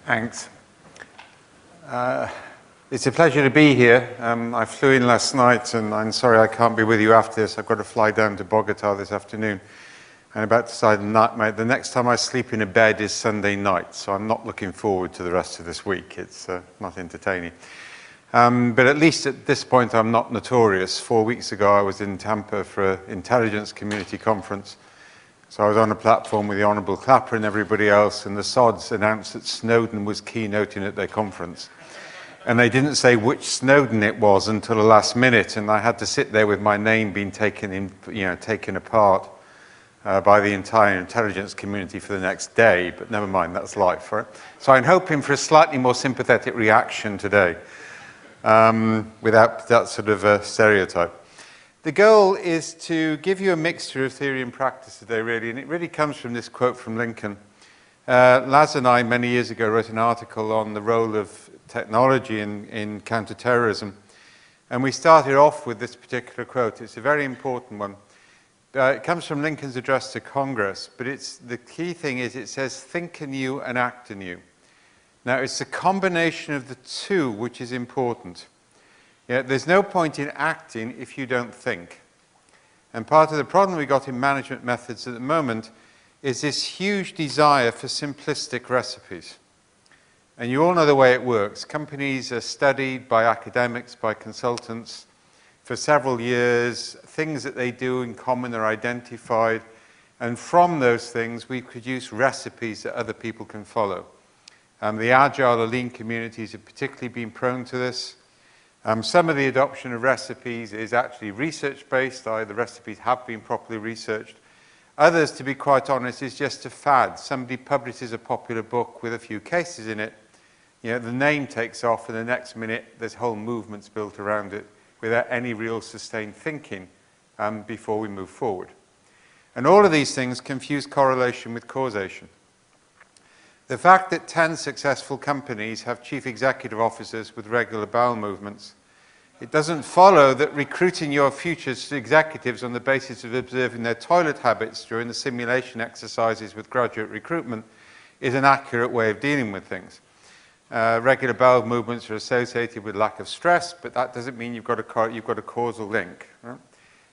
Thanks. It's a pleasure to be here. I flew in last night, and I'm sorry I can't be with you after this. I've got to fly down to Bogota this afternoon. I'm about to decide the next time I sleep in a bed is Sunday night, so I'm not looking forward to the rest of this week. It's not entertaining. But at least at this point, I'm not notorious. 4 weeks ago, I was in Tampa for an intelligence community conference. So I was on a platform with the Honourable Clapper and everybody else, and the sods announced that Snowden was keynoting at their conference. And they didn't say which Snowden it was until the last minute, and I had to sit there with my name being taken apart by the entire intelligence community for the next day. But never mind, that's life, right? So I'm hoping for a slightly more sympathetic reaction today, without that sort of a stereotype. The goal is to give you a mixture of theory and practice today, really, and it really comes from this quote from Lincoln. Laz and I, many years ago, wrote an article on the role of technology in counterterrorism, and we started off with this particular quote. It's a very important one. It comes from Lincoln's address to Congress, but the key thing is it says, think anew and act anew. Now, it's a combination of the two which is important. Yeah, there's no point in acting if you don't think. And part of the problem we got in management methods at the moment is this huge desire for simplistic recipes. And you all know the way it works. Companies are studied by academics, by consultants for several years. Things that they do in common are identified. And from those things, we produce recipes that other people can follow. The agile or lean communities have particularly been prone to this. Some of the adoption of recipes is actually research-based. The recipes have been properly researched. Others, to be quite honest, is just a fad. Somebody publishes a popular book with a few cases in it. You know, the name takes off, and the next minute there's whole movements built around it without any real sustained thinking before we move forward. And all of these things confuse correlation with causation. The fact that 10 successful companies have chief executive officers with regular bowel movements, it doesn't follow that recruiting your future executives on the basis of observing their toilet habits during the simulation exercises with graduate recruitment is an accurate way of dealing with things. Regular bowel movements are associated with lack of stress, but that doesn't mean you've got a causal link. Right?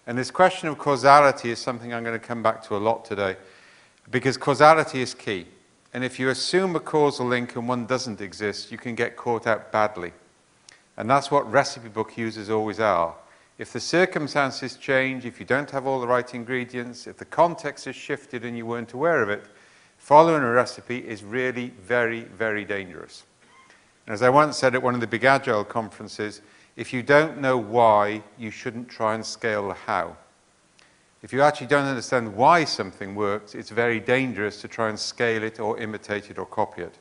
And this question of causality is something I'm going to come back to a lot today, because causality is key. And if you assume a causal link and one doesn't exist, you can get caught out badly. And that's what recipe book users always are. If the circumstances change, if you don't have all the right ingredients, if the context has shifted and you weren't aware of it, following a recipe is really very, very dangerous. And as I once said at one of the big Agile conferences, if you don't know why, you shouldn't try and scale the how. If you actually don't understand why something works, it's very dangerous to try and scale it or imitate it or copy it.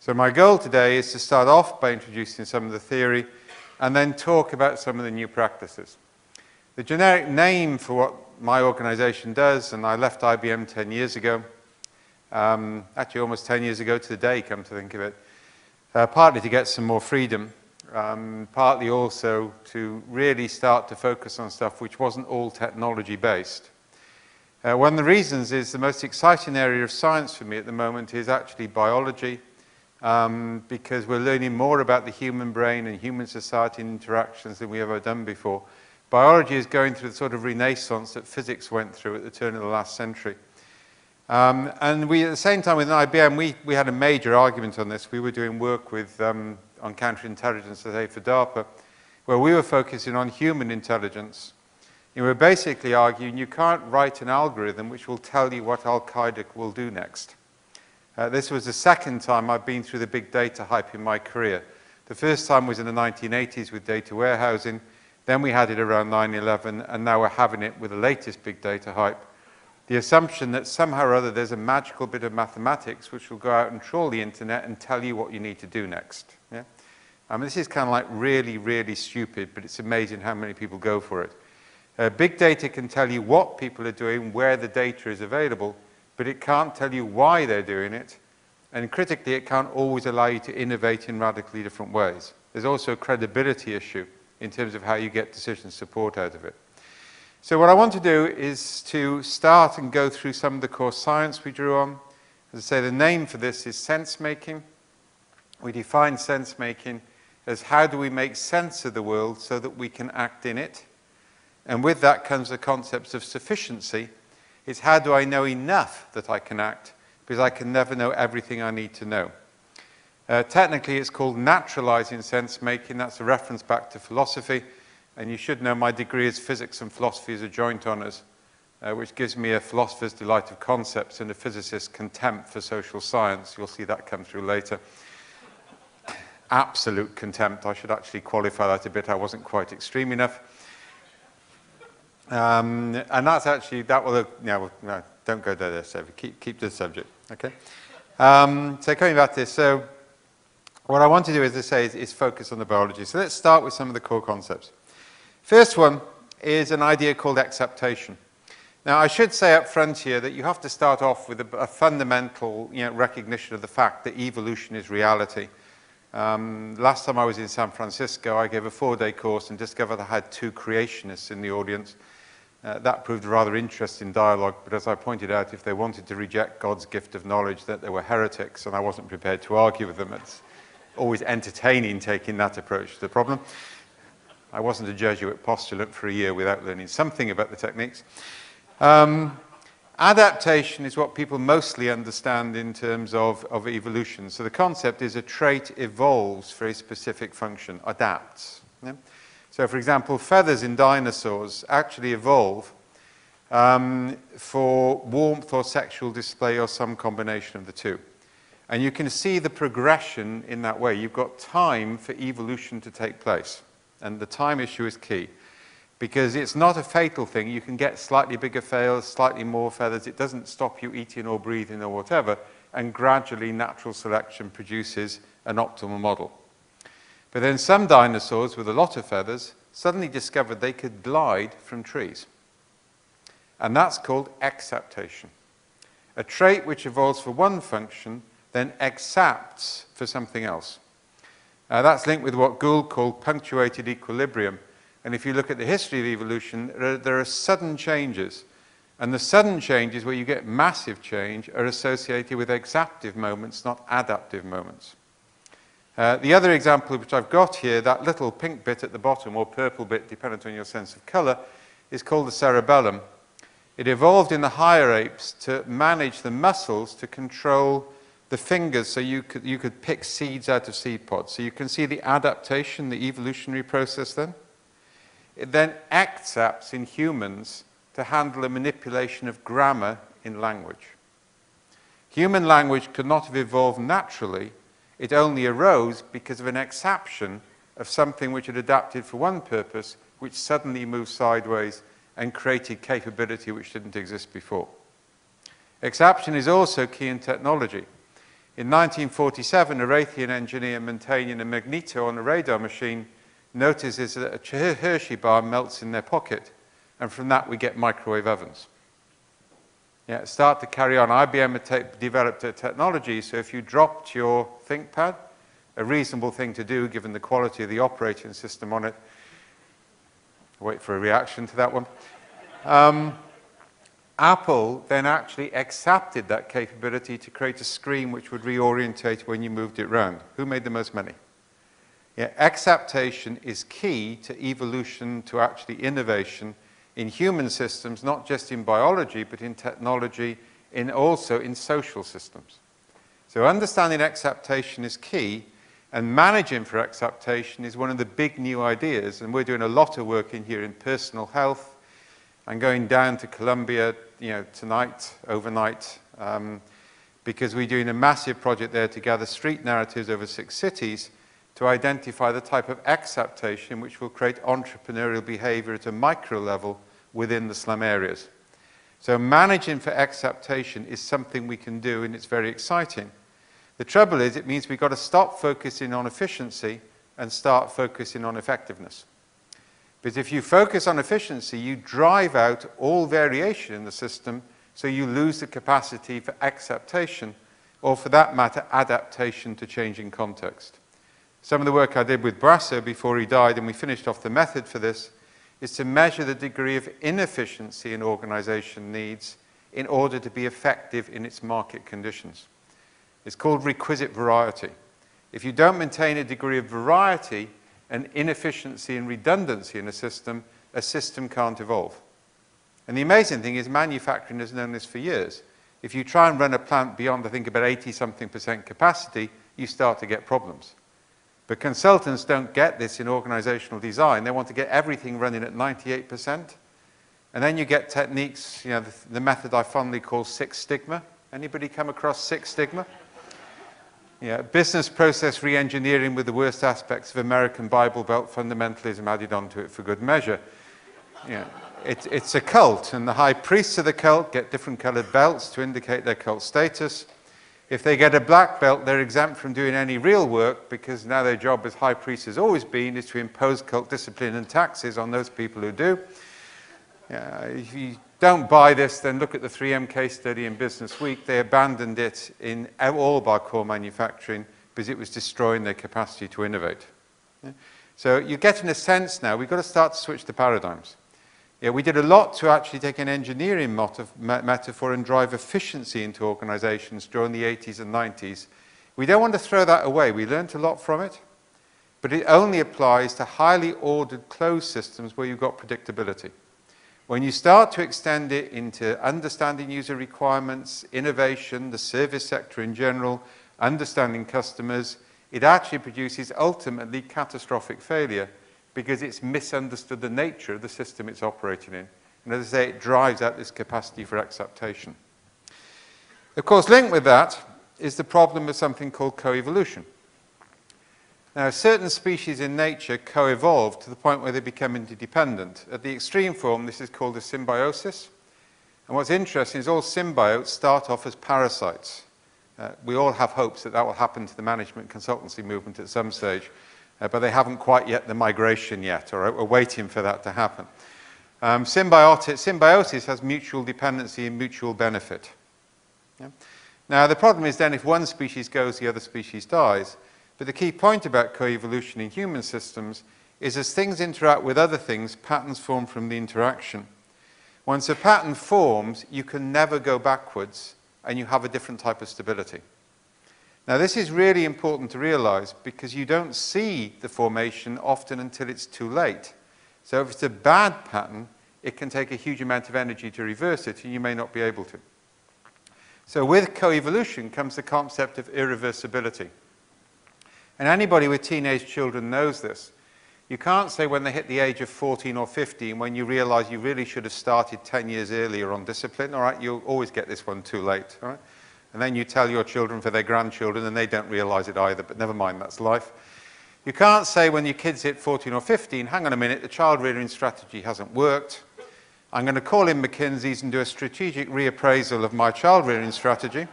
So my goal today is to start off by introducing some of the theory and then talk about some of the new practices. The generic name for what my organization does, and I left IBM 10 years ago, actually almost 10 years ago to the day, come to think of it, partly to get some more freedom, partly also to really start to focus on stuff which wasn't all technology-based. One of the reasons is the most exciting area of science for me at the moment is actually biology, because we're learning more about the human brain and human society interactions than we've ever done before. Biology is going through the sort of renaissance that physics went through at the turn of the last century. And we, at the same time with IBM, we had a major argument on this. We were doing work with on counterintelligence today for DARPA, where we were focusing on human intelligence. And we were basically arguing you can't write an algorithm which will tell you what Al-Qaeda will do next. This was the second time I've been through the big data hype in my career. The first time was in the 1980s with data warehousing, then we had it around 9/11, and now we're having it with the latest big data hype. The assumption that somehow or other there's a magical bit of mathematics which will go out and trawl the internet and tell you what you need to do next. Yeah? This is kind of like really, really stupid, but it's amazing how many people go for it. Big data can tell you what people are doing, where the data is available, but it can't tell you why they're doing it. And critically, it can't always allow you to innovate in radically different ways. There's also a credibility issue in terms of how you get decision support out of it. So what I want to do is to start and go through some of the core science we drew on. As I say, the name for this is sense making. We define sense-making as how do we make sense of the world so that we can act in it. And with that comes the concepts of sufficiency. It's how do I know enough that I can act, because I can never know everything I need to know. Technically, it's called naturalizing sense-making. That's a reference back to philosophy. And you should know my degree is physics and philosophy as a joint honours, which gives me a philosopher's delight of concepts and a physicist's contempt for social science. You'll see that come through later. Absolute contempt. I should actually qualify that a bit. I wasn't quite extreme enough. And that's actually, that will, no, don't go there, so keep to the subject, okay? So coming back to this, so what I want to do, as I say, is focus on the biology. So let's start with some of the core concepts. First one is an idea called acceptation. Now, I should say up front here that you have to start off with a fundamental recognition of the fact that evolution is reality. Last time I was in San Francisco, I gave a 4-day course and discovered I had 2 creationists in the audience. That proved a rather interesting dialogue, but as I pointed out, if they wanted to reject God's gift of knowledge, that they were heretics, and I wasn't prepared to argue with them. It's always entertaining taking that approach to the problem. I wasn't a Jesuit postulant for a year without learning something about the techniques. Adaptation is what people mostly understand in terms of evolution. So the concept is a trait evolves for a specific function, adapts. Yeah? So for example, feathers in dinosaurs actually evolve for warmth or sexual display or some combination of the two. And you can see the progression in that way. You've got time for evolution to take place. And the time issue is key. Because it's not a fatal thing. You can get slightly bigger feathers, slightly more feathers. It doesn't stop you eating or breathing or whatever. And gradually, natural selection produces an optimal model. But then some dinosaurs with a lot of feathers suddenly discovered they could glide from trees. And that's called acceptation. A trait which evolves for one function then accepts for something else. That's linked with what Gould called punctuated equilibrium. And if you look at the history of evolution, there are sudden changes. And the sudden changes where you get massive change are associated with exactive moments, not adaptive moments. The other example which I've got here, that little pink bit at the bottom, or purple bit, depending on your sense of color, is called the cerebellum. It evolved in the higher apes to manage the muscles to control the fingers so you could pick seeds out of seed pods. So you can see the adaptation, the evolutionary process then. It then accepts in humans to handle a manipulation of grammar in language. Human language could not have evolved naturally. It only arose because of an exception of something which had adapted for one purpose, which suddenly moved sideways and created capability which didn't exist before. Exception is also key in technology. In 1947, a Raytheon engineer maintaining a magneto on a radar machine notices that a Hershey bar melts in their pocket, and from that we get microwave ovens. Yeah, start to carry on. IBM had developed a technology, so if you dropped your ThinkPad, a reasonable thing to do given the quality of the operating system on it, wait for a reaction to that one. Apple then actually accepted that capability to create a screen which would reorientate when you moved it around. Who made the most money? Yeah, acceptation is key to evolution, to actually innovation in human systems, not just in biology, but in technology, also in social systems. So understanding acceptation is key, and managing for acceptation is one of the big new ideas, and we're doing a lot of work in here in personal health. I'm going down to Colombia, tonight, overnight, because we're doing a massive project there to gather street narratives over 6 cities to identify the type of acceptation which will create entrepreneurial behavior at a micro level within the slum areas. So managing for acceptation is something we can do, and it's very exciting. The trouble is, it means we've got to stop focusing on efficiency and start focusing on effectiveness. Because if you focus on efficiency, you drive out all variation in the system, so you lose the capacity for acceptation, or for that matter, adaptation to changing context. Some of the work I did with Brasso before he died, and we finished off the method for this, is to measure the degree of inefficiency an organization needs in order to be effective in its market conditions. It's called requisite variety. If you don't maintain a degree of variety and inefficiency and redundancy in a system can't evolve. And the amazing thing is manufacturing has known this for years. If you try and run a plant beyond, I think, about 80-something% capacity, you start to get problems. But consultants don't get this in organizational design. They want to get everything running at 98%. And then you get techniques, the method I fondly call Six Sigma. Anybody come across Six Sigma? Business process re-engineering with the worst aspects of American Bible Belt fundamentalism added onto it for good measure. It's a cult, and the high priests of the cult get different colored belts to indicate their cult status. If they get a black belt, they're exempt from doing any real work because now their job as high priest has always been is to impose cult discipline and taxes on those people who do. If you don't buy this, then look at the 3M case study in Business Week. They abandoned it in all of our core manufacturing because it was destroying their capacity to innovate. So you're getting a sense now, we've got to start to switch the paradigms. We did a lot to actually take an engineering metaphor and drive efficiency into organizations during the 80s and 90s. We don't want to throw that away. We learned a lot from it, but it only applies to highly ordered closed systems where you've got predictability. When you start to extend it into understanding user requirements, innovation, the service sector in general, understanding customers, it actually produces ultimately catastrophic failure because it's misunderstood the nature of the system it's operating in. And as I say, it drives out this capacity for acceptation. Of course, linked with that is the problem of something called coevolution. Now, certain species in nature co-evolve to the point where they become interdependent. At the extreme form, this is called a symbiosis. And what's interesting is all symbiotes start off as parasites. We all have hopes that that will happen to the management consultancy movement at some stage. But they haven't quite yet the migration yet, or we're waiting for that to happen. Symbiosis has mutual dependency and mutual benefit. Now, the problem is then if one species goes, the other species dies. But the key point about coevolution in human systems is as things interact with other things, patterns form from the interaction. Once a pattern forms, you can never go backwards, and you have a different type of stability. Now, this is really important to realize because you don't see the formation often until it's too late. So if it's a bad pattern, it can take a huge amount of energy to reverse it, and you may not be able to. So with coevolution comes the concept of irreversibility. And anybody with teenage children knows this. You can't say when they hit the age of 14 or 15, when you realize you really should have started 10 years earlier on discipline, all right, you'll always get this one too late, all right? And then you tell your children for their grandchildren, and they don't realize it either, but never mind, that's life. You can't say when your kids hit 14 or 15, hang on a minute, the child rearing strategy hasn't worked. I'm going to call in McKinsey's and do a strategic reappraisal of my child rearing strategy.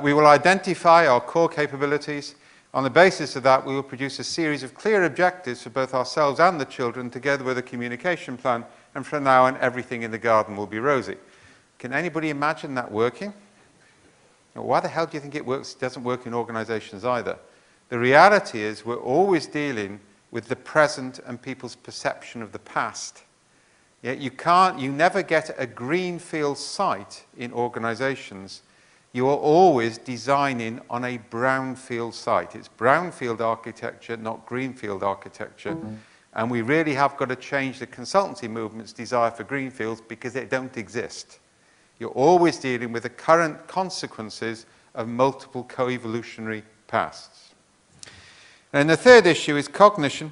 We will identify our core capabilities. On the basis of that, we will produce a series of clear objectives for both ourselves and the children, together with a communication plan, and from now on, everything in the garden will be rosy. Can anybody imagine that working? Why the hell do you think it doesn't work in organizations either? The reality is we're always dealing with the present and people's perception of the past. Yet you never get a greenfield site in organizations. You are always designing on a brownfield site. It's brownfield architecture, not greenfield architecture. And we really have got to change the consultancy movement's desire for greenfields because they don't exist. You're always dealing with the current consequences of multiple coevolutionary pasts. And the third issue is cognition.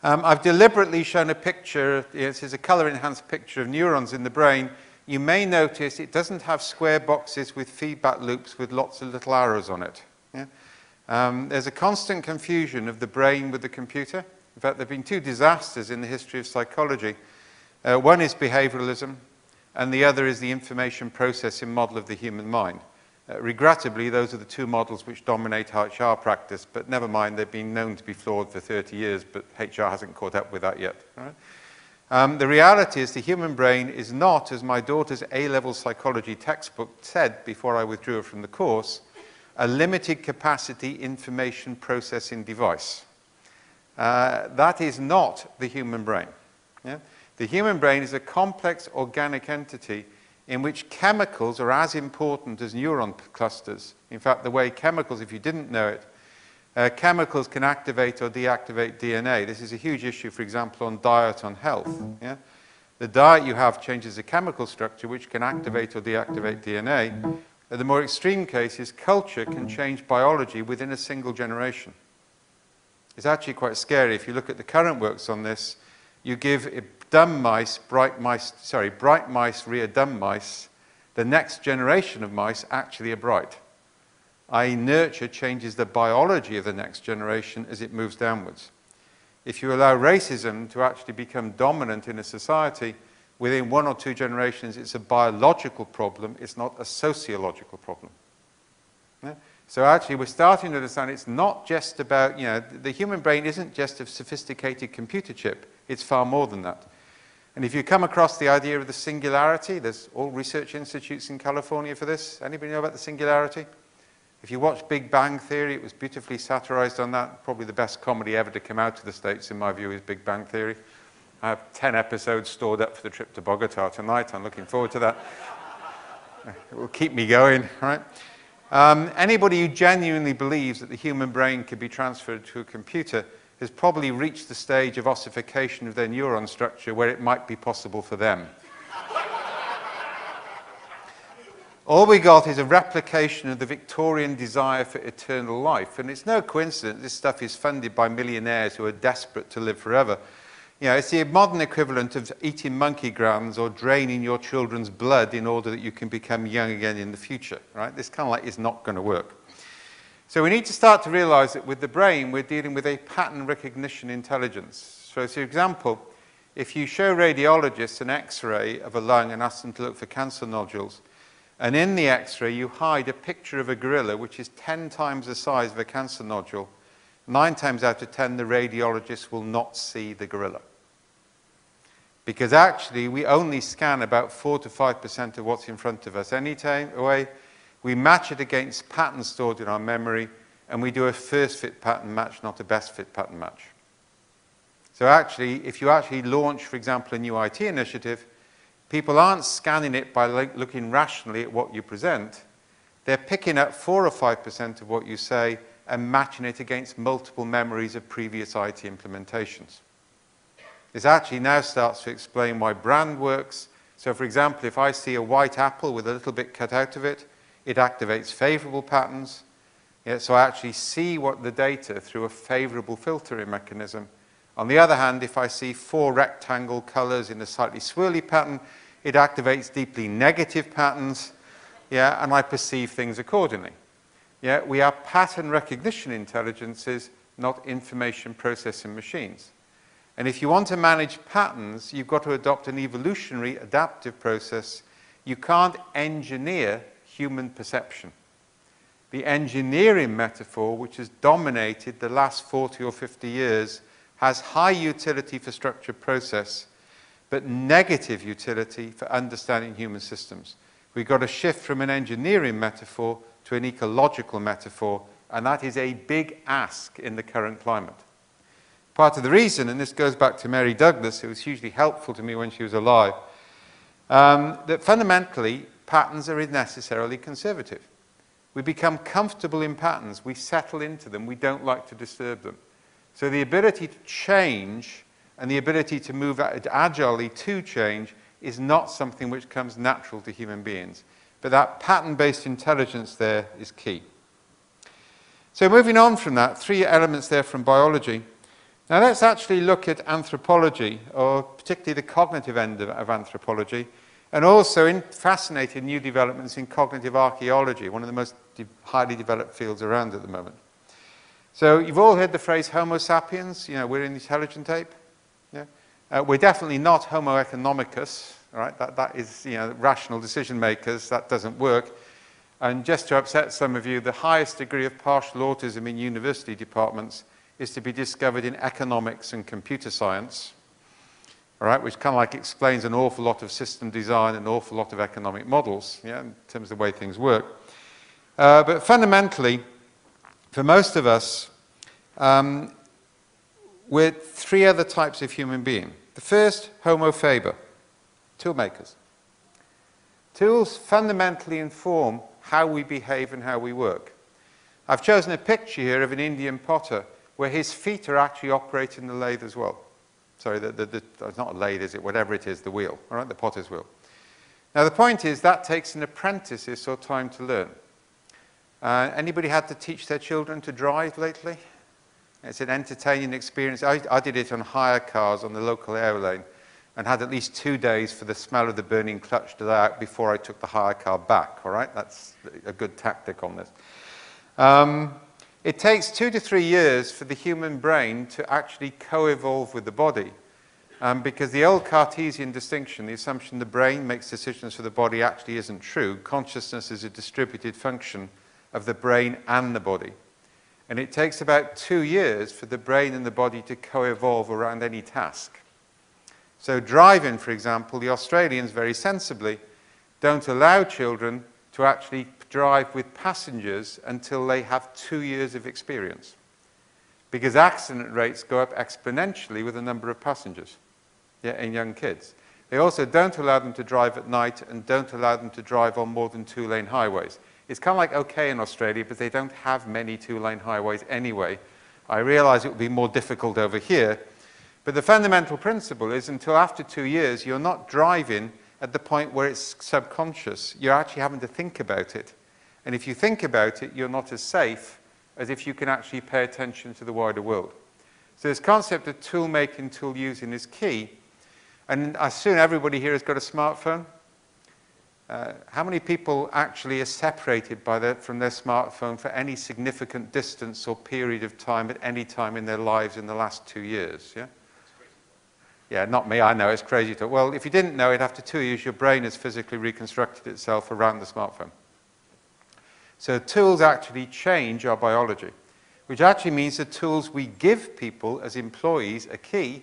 I've deliberately shown a picture, this is a color-enhanced picture of neurons in the brain. You may notice it doesn't have square boxes with feedback loops with lots of little arrows on it. There's a constant confusion of the brain with the computer. In fact, there have been two disasters in the history of psychology. One is behavioralism, and the other is the information processing model of the human mind. Regrettably, those are the two models which dominate HR practice, but never mind, they've been known to be flawed for 30 years, but HR hasn't caught up with that yet. Right? The reality is the human brain is not, as my daughter's A-level psychology textbook said before I withdrew her from the course, a limited capacity information processing device. That is not the human brain. The human brain is a complex organic entity in which chemicals are as important as neuron clusters. In fact, the way chemicals, if you didn't know it, chemicals can activate or deactivate DNA. This is a huge issue, for example, on diet, on health. Yeah? The diet you have changes the chemical structure, which can activate or deactivate DNA. In the more extreme cases, culture can change biology within a single generation. It's actually quite scary. If you look at the current works on this, you give dumb mice, bright mice rear dumb mice, the next generation of mice actually are bright. I.e., nurture changes the biology of the next generation as it moves downwards. If you allow racism to actually become dominant in a society, within 1 or 2 generations, it's a biological problem, it's not a sociological problem. Yeah? So actually, we're starting to understand it's not just about, the human brain isn't just a sophisticated computer chip, it's far more than that. And if you come across the idea of the singularity, there's all research institutes in California for this. Anybody know about the singularity? If you watch Big Bang Theory, it was beautifully satirized on that. Probably the best comedy ever to come out to the States, in my view, is Big Bang Theory. I have 10 episodes stored up for the trip to Bogota tonight. I'm looking forward to that. It will keep me going, right? Anybody who genuinely believes that the human brain could be transferred to a computer has probably reached the stage of ossification of their neuron structure where it might be possible for them. All we got is a replication of the Victorian desire for eternal life. And it's no coincidence this stuff is funded by millionaires who are desperate to live forever. It's the modern equivalent of eating monkey glands or draining your children's blood in order that you can become young again in the future, right? This kind of like is not going to work. So we need to start to realize that with the brain, we're dealing with a pattern recognition intelligence. So, for example, if you show radiologists an X-ray of a lung and ask them to look for cancer nodules, and in the X-ray you hide a picture of a gorilla which is 10 times the size of a cancer nodule, 9 times out of 10 the radiologist will not see the gorilla. Because actually we only scan about 4 to 5% of what's in front of us. Any time away, we match it against patterns stored in our memory, and we do a first fit pattern match, not a best fit pattern match. So actually, if you actually launch, for example, a new IT initiative, people aren't scanning it by looking rationally at what you present. They're picking up 4 or 5% of what you say and matching it against multiple memories of previous IT implementations. This actually now starts to explain why brand works. So, for example, if I see a white apple with a little bit cut out of it, it activates favorable patterns. So I actually see what the data through a favorable filtering mechanism. On the other hand, if I see 4 rectangle colors in a slightly swirly pattern, it activates deeply negative patterns, and I perceive things accordingly. We are pattern recognition intelligences, not information processing machines. And if you want to manage patterns, you've got to adopt an evolutionary adaptive process. You can't engineer human perception. The engineering metaphor, which has dominated the last 40 or 50 years, has high utility for structured process, but negative utility for understanding human systems. We've got to shift from an engineering metaphor to an ecological metaphor, and that is a big ask in the current climate. Part of the reason, and this goes back to Mary Douglas, who was hugely helpful to me when she was alive, that fundamentally patterns are necessarily conservative. We become comfortable in patterns, we settle into them, we don't like to disturb them. So the ability to change and the ability to move agilely to change is not something which comes natural to human beings. But that pattern-based intelligence there is key. So moving on from that, 3 elements there from biology. Now let's actually look at anthropology, or particularly the cognitive end of anthropology, and also in fascinating new developments in cognitive archaeology, one of the most highly developed fields around at the moment. So you've all heard the phrase Homo sapiens, we're in the intelligent ape. We're definitely not Homo economicus, right? That is, rational decision makers, that doesn't work. And just to upset some of you, the highest degree of partial autism in university departments is to be discovered in economics and computer science, all right, which kind of like explains an awful lot of system design and an awful lot of economic models, in terms of the way things work. But fundamentally, for most of us, we're 3 other types of human being. The first, Homo faber, tool makers. Tools fundamentally inform how we behave and how we work. I've chosen a picture here of an Indian potter where his feet are actually operating the lathe as well. Sorry, it's not a lathe, is it? Whatever it is, the wheel, all right, the potter's wheel. Now, the point is that takes an apprentice or time to learn. Anybody had to teach their children to drive lately? It's an entertaining experience. I did it on hire cars on the local air lane and had at least 2 days for the smell of the burning clutch to out before I took the hire car back, all right? That's a good tactic on this. It takes 2 to 3 years for the human brain to actually co-evolve with the body because the old Cartesian distinction, the assumption the brain makes decisions for the body actually isn't true. Consciousness is a distributed function of the brain and the body. And it takes about 2 years for the brain and the body to co-evolve around any task. So driving, for example, the Australians very sensibly don't allow children to actually drive with passengers until they have 2 years of experience, because accident rates go up exponentially with the number of passengers in young kids. They also don't allow them to drive at night and don't allow them to drive on more than 2-lane highways. It's kind of like okay in Australia, but they don't have many 2-lane highways anyway. I realize it would be more difficult over here, but the fundamental principle is until after 2 years, you're not driving at the point where it's subconscious. You're actually having to think about it. And if you think about it, you're not as safe as if you can actually pay attention to the wider world. So this concept of tool making, tool using is key. And I assume everybody here has got a smartphone. How many people actually are separated from their smartphone for any significant distance or period of time at any time in their lives in the last 2 years? Yeah? Yeah, not me, I know, it's crazy talk. Well, if you didn't know it, after 2 years, your brain has physically reconstructed itself around the smartphone. So tools actually change our biology, which actually means the tools we give people as employees are key,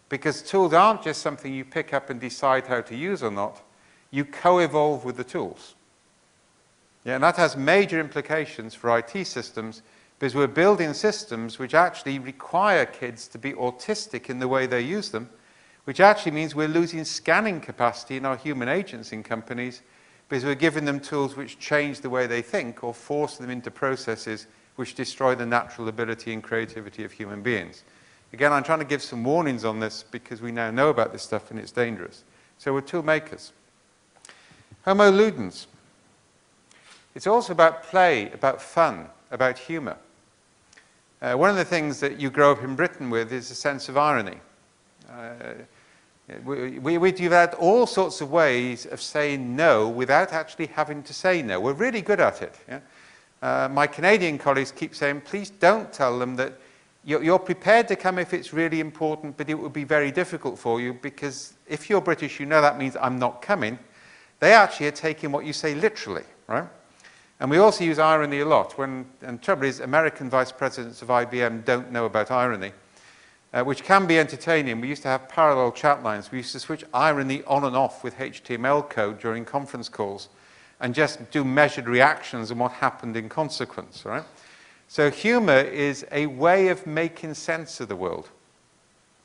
because tools aren't just something you pick up and decide how to use or not. You co-evolve with the tools. Yeah, and that has major implications for IT systems, because we're building systems which actually require kids to be autistic in the way they use them, which actually means we're losing scanning capacity in our human agents in companies because we're giving them tools which change the way they think or force them into processes which destroy the natural ability and creativity of human beings. Again, I'm trying to give some warnings on this because we now know about this stuff and it's dangerous. So we're tool makers. Homo ludens. It's also about play, about fun, about humor. One of the things that you grow up in Britain with is a sense of irony. We developed all sorts of ways of saying no without actually having to say no. We're really good at it. Yeah? My Canadian colleagues keep saying, please don't tell them that you're prepared to come if it's really important, but it would be very difficult for you, because if you're British, you know that means I'm not coming. They actually are taking what you say literally, right? And we also use irony a lot. And the trouble is, American vice presidents of IBM don't know about irony, which can be entertaining. We used to have parallel chat lines. We used to switch irony on and off with HTML code during conference calls and just do measured reactions and what happened in consequence, right? So humor is a way of making sense of the world.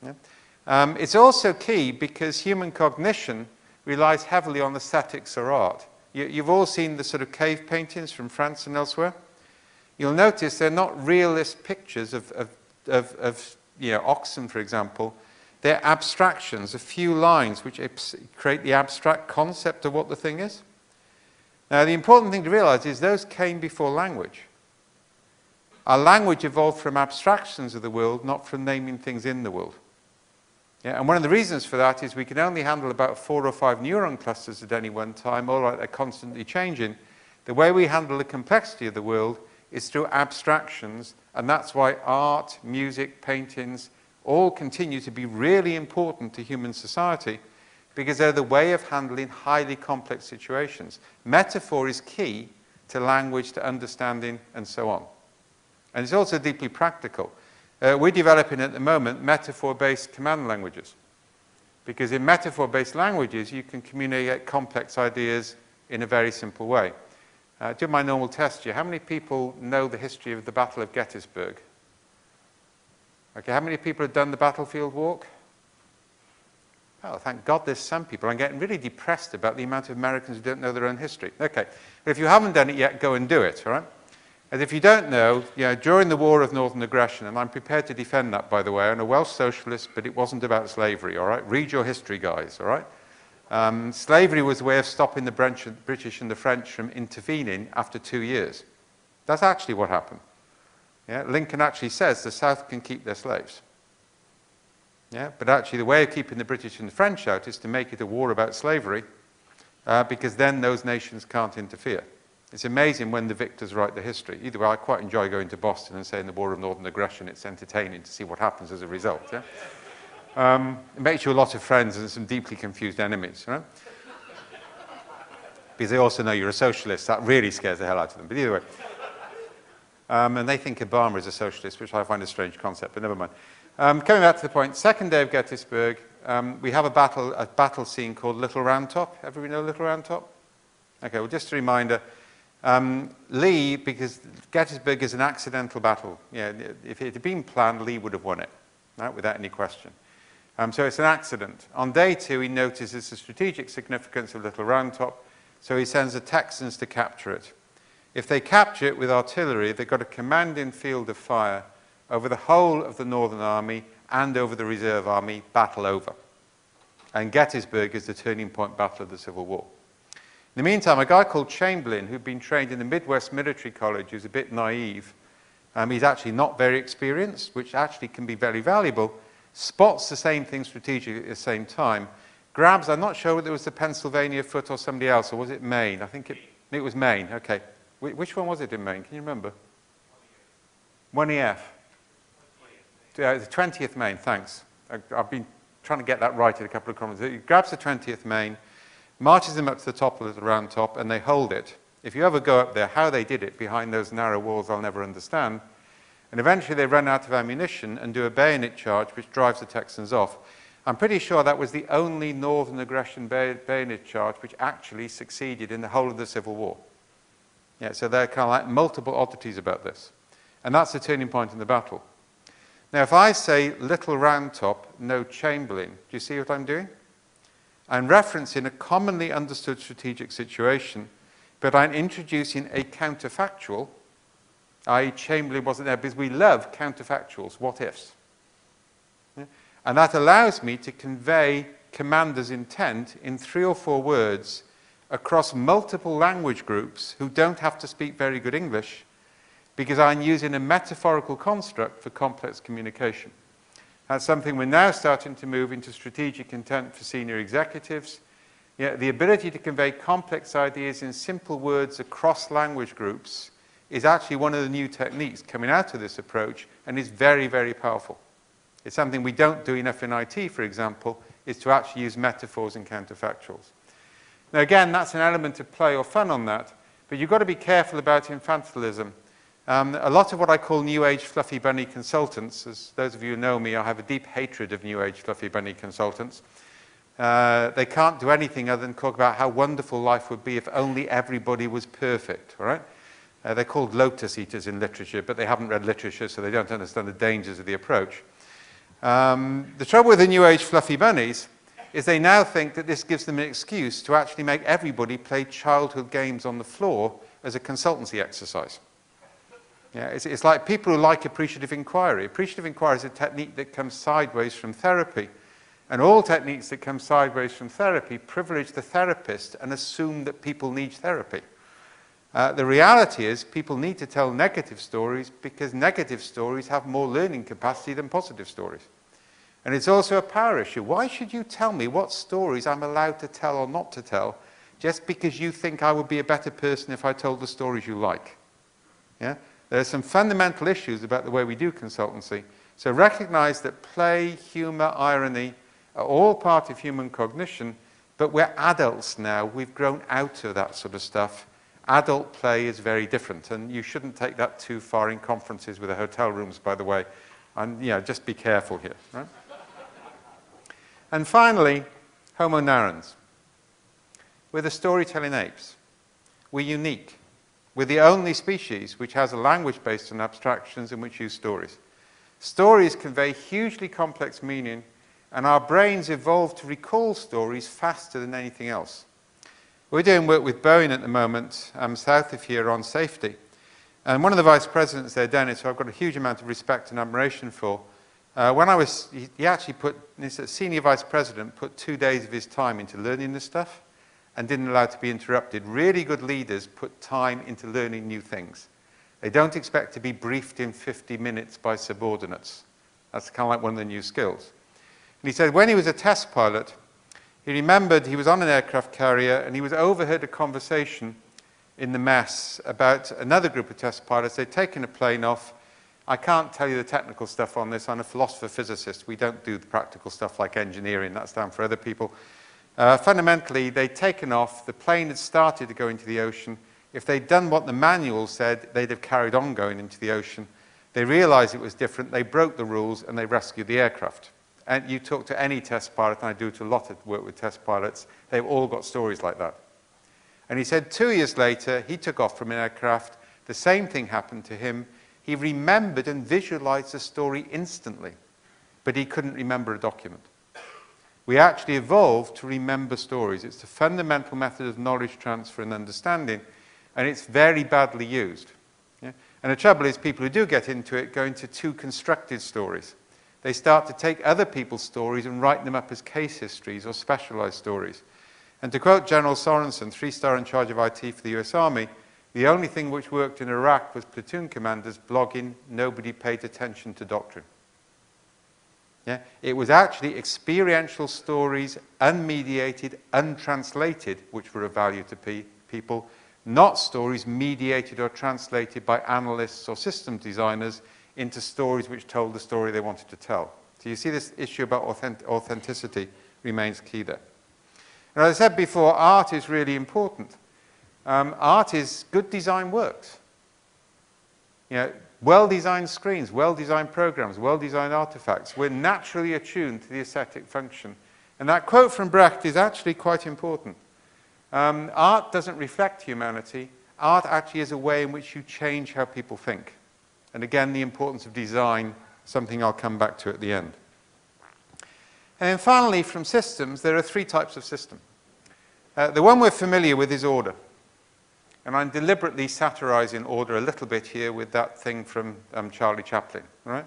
Yeah? It's also key because human cognition relies heavily on aesthetics or art. You've all seen the sort of cave paintings from France and elsewhere. You'll notice they're not realist pictures of oxen, for example. They're abstractions, a few lines which create the abstract concept of what the thing is. Now, the important thing to realize is those came before language. Our language evolved from abstractions of the world, not from naming things in the world. Yeah, and one of the reasons for that is we can only handle about 4 or 5 neuron clusters at any one time, all right, they're constantly changing. The way we handle the complexity of the world is through abstractions, and that's why art, music, paintings all continue to be really important to human society, because they're the way of handling highly complex situations. Metaphor is key to language, to understanding, and so on. And it's also deeply practical. We're developing at the moment metaphor-based command languages, because in metaphor-based languages you can communicate complex ideas in a very simple way. Do my normal test here. How many people know the history of the Battle of Gettysburg? Okay, how many people have done the battlefield walk? Oh, thank God there's some people. I'm getting really depressed about the amount of Americans who don't know their own history. Okay, but if you haven't done it yet, go and do it, all right? And if you don't know, during the War of Northern Aggression, and I'm prepared to defend that, by the way, I'm a Welsh socialist, but it wasn't about slavery, all right? Read your history, guys, all right? Slavery was a way of stopping the British and the French from intervening after 2 years. That's actually what happened. Yeah? Lincoln actually says the South can keep their slaves. Yeah? But actually the way of keeping the British and the French out is to make it a war about slavery, because then those nations can't interfere. It's amazing when the victors write the history. Either way, I quite enjoy going to Boston and saying the War of Northern Aggression. It's entertaining to see what happens as a result. Yeah? It makes you a lot of friends and some deeply confused enemies. Right? Because they also know you're a socialist. That really scares the hell out of them. But either way. And they think Obama is a socialist, which I find a strange concept, but never mind. Coming back to the point, second day of Gettysburg, we have a battle scene called Little Round Top. Everybody know Little Round Top? Okay, well, just a reminder. Lee, because Gettysburg is an accidental battle. Yeah, if it had been planned, Lee would have won it, right, without any question. So it's an accident. On day 2, he notices the strategic significance of Little Round Top, so he sends the Texans to capture it. If they capture it with artillery, they've got a commanding field of fire over the whole of the Northern Army and over the Reserve Army, battle over. And Gettysburg is the turning point battle of the Civil War. In the meantime, a guy called Chamberlain, who'd been trained in the Midwest Military College, who's a bit naive, he's actually not very experienced, which actually can be very valuable, spots the same thing strategically at the same time, grabs, I'm not sure whether it was the Pennsylvania Foot or somebody else, or was it Maine? I think it was Maine, okay. Which one was it in Maine? Can you remember? 1EF. The 20th Maine, thanks. I've been trying to get that right in a couple of comments. He grabs the 20th Maine, marches them up to the top of the Round Top, and they hold it. If you ever go up there, how they did it behind those narrow walls, I'll never understand. And eventually they run out of ammunition and do a bayonet charge, which drives the Texans off. I'm pretty sure that was the only Northern Aggression bayonet charge which actually succeeded in the whole of the Civil War. Yeah, so there are kind of like multiple oddities about this. And that's the turning point in the battle. Now, if I say Little Round Top, no Chamberlain, do you see what I'm doing? I'm referencing a commonly understood strategic situation, but I'm introducing a counterfactual, i.e. Chamberlain wasn't there, because we love counterfactuals, what ifs. Yeah? And that allows me to convey commander's intent in 3 or 4 words across multiple language groups who don't have to speak very good English, because I'm using a metaphorical construct for complex communication. That's something we're now starting to move into strategic intent for senior executives. Yeah, the ability to convey complex ideas in simple words across language groups is actually one of the new techniques coming out of this approach, and is very, very powerful. It's something we don't do enough in IT, for example, is to actually use metaphors and counterfactuals. Now, again, that's an element of play or fun on that, but you've got to be careful about infantilism. A lot of what I call New Age fluffy bunny consultants, as those of you who know me, I have a deep hatred of New Age fluffy bunny consultants. They can't do anything other than talk about how wonderful life would be if only everybody was perfect, all right? They're called lotus eaters in literature, but they haven't read literature, so they don't understand the dangers of the approach. The trouble with the New Age fluffy bunnies is they now think that this gives them an excuse to actually make everybody play childhood games on the floor as a consultancy exercise. Yeah, it's like people who like appreciative inquiry. Appreciative inquiry is a technique that comes sideways from therapy. And all techniques that come sideways from therapy privilege the therapist and assume that people need therapy. The reality is people need to tell negative stories because negative stories have more learning capacity than positive stories. And it's also a power issue. Why should you tell me what stories I'm allowed to tell or not to tell just because you think I would be a better person if I told the stories you like? Yeah? There are some fundamental issues about the way we do consultancy. So recognize that play, humor, irony are all part of human cognition, but we're adults now. We've grown out of that sort of stuff. Adult play is very different, and you shouldn't take that too far in conferences with the hotel rooms, by the way. And just be careful here. Right? And finally, Homo narrans. We're the storytelling apes. We're unique. We're the only species which has a language based on abstractions and which use stories. Stories convey hugely complex meaning, And our brains evolved to recall stories faster than anything else. We're doing work with Boeing at the moment, south of here, on safety. And one of the vice presidents there, Dennis, who I've got a huge amount of respect and admiration for, he actually put, this senior vice president, put 2 days of his time into learning this stuff and didn't allow it to be interrupted. Really good leaders put time into learning new things. They don't expect to be briefed in 50 minutes by subordinates. That's kind of like one of the new skills. And he said when he was a test pilot, he remembered he was on an aircraft carrier and he was overheard a conversation in the mess about another group of test pilots. They'd taken a plane off. I can't tell you the technical stuff on this. I'm a philosopher-physicist. We don't do the practical stuff like engineering. That's down for other people. Fundamentally, they'd taken off. The plane had started to go into the ocean. If they'd done what the manual said, they'd have carried on going into the ocean. They realized it was different. They broke the rules, and they rescued the aircraft. And you talk to any test pilot, and I do a lot of work with test pilots, they've all got stories like that. And he said 2 years later, he took off from an aircraft. The same thing happened to him. He remembered and visualized the story instantly, but he couldn't remember a document. We actually evolved to remember stories. It's a fundamental method of knowledge transfer and understanding, and it's very badly used. Yeah? And the trouble is people who do get into it go into too constructed stories. They start to take other people's stories and write them up as case histories or specialized stories. And to quote General Sorensen, 3-star in charge of IT for the US Army, the only thing which worked in Iraq was platoon commanders blogging, nobody paid attention to doctrine. Yeah? It was actually experiential stories, unmediated, untranslated, which were of value to people, not stories mediated or translated by analysts or system designers into stories which told the story they wanted to tell. So you see this issue about authenticity remains key there. And as I said before, art is really important. Art is good design works. You know, well-designed screens, well-designed programs, well-designed artifacts. We're naturally attuned to the aesthetic function. And that quote from Brecht is actually quite important. Art doesn't reflect humanity. Art actually is a way in which you change how people think. And again, the importance of design, something I'll come back to at the end. And then finally, from systems, there are 3 types of system. The one we're familiar with is order. And I'm deliberately satirizing order a little bit here with that thing from Charlie Chaplin, right?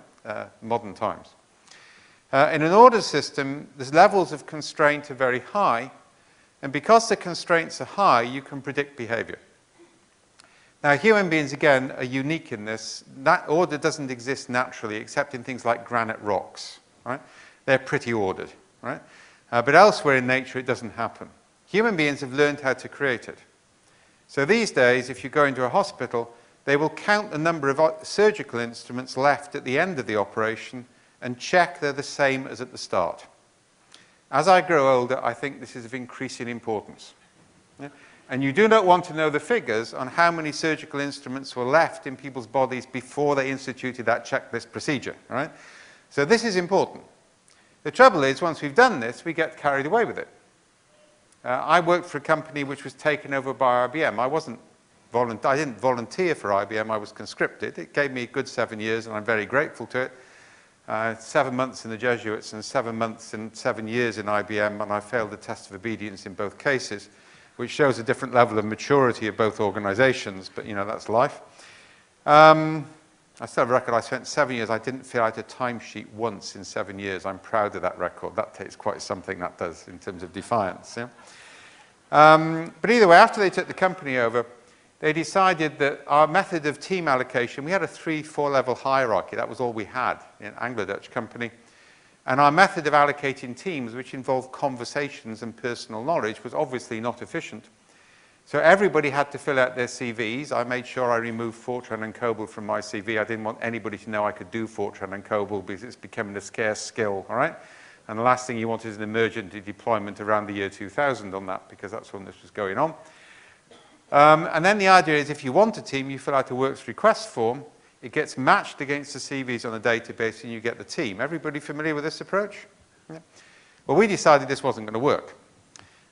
Modern times. In an order system, the levels of constraint are very high. And because the constraints are high, you can predict behavior. Now, human beings, again, are unique in this. That order doesn't exist naturally, except in things like granite rocks, right? They're pretty ordered, right? But elsewhere in nature, it doesn't happen. Human beings have learned how to create it. So these days, if you go into a hospital, they will count the number of surgical instruments left at the end of the operation and check they're the same as at the start. As I grow older, I think this is of increasing importance. Yeah? And you do not want to know the figures on how many surgical instruments were left in people's bodies before they instituted that checklist procedure, right? So this is important. The trouble is, once we've done this, we get carried away with it. I worked for a company which was taken over by IBM. I didn't volunteer for IBM, I was conscripted. It gave me a good 7 years, and I'm very grateful to it. 7 months in the Jesuits and 7 months and 7 years in IBM, and I failed the test of obedience in both cases, which shows a different level of maturity of both organizations, but, you know, that's life. I still have a record. I spent 7 years. I didn't fill out a timesheet once in 7 years. I'm proud of that record. That takes quite something, that does, in terms of defiance. Yeah? But either way, after they took the company over, they decided that our method of team allocation, we had a 3-4 level hierarchy. That was all we had in an Anglo-Dutch company. And our method of allocating teams, which involved conversations and personal knowledge, was obviously not efficient. So everybody had to fill out their CVs. I made sure I removed Fortran and COBOL from my CV. I didn't want anybody to know I could do Fortran and COBOL because it's becoming a scarce skill, all right? And the last thing you want is an emergency deployment around the year 2000 on that, because that's when this was going on. And then the idea is if you want a team, you fill out a works request form. It gets matched against the CVs on a database, and you get the team. Everybody familiar with this approach? Yeah. Well, we decided this wasn't going to work.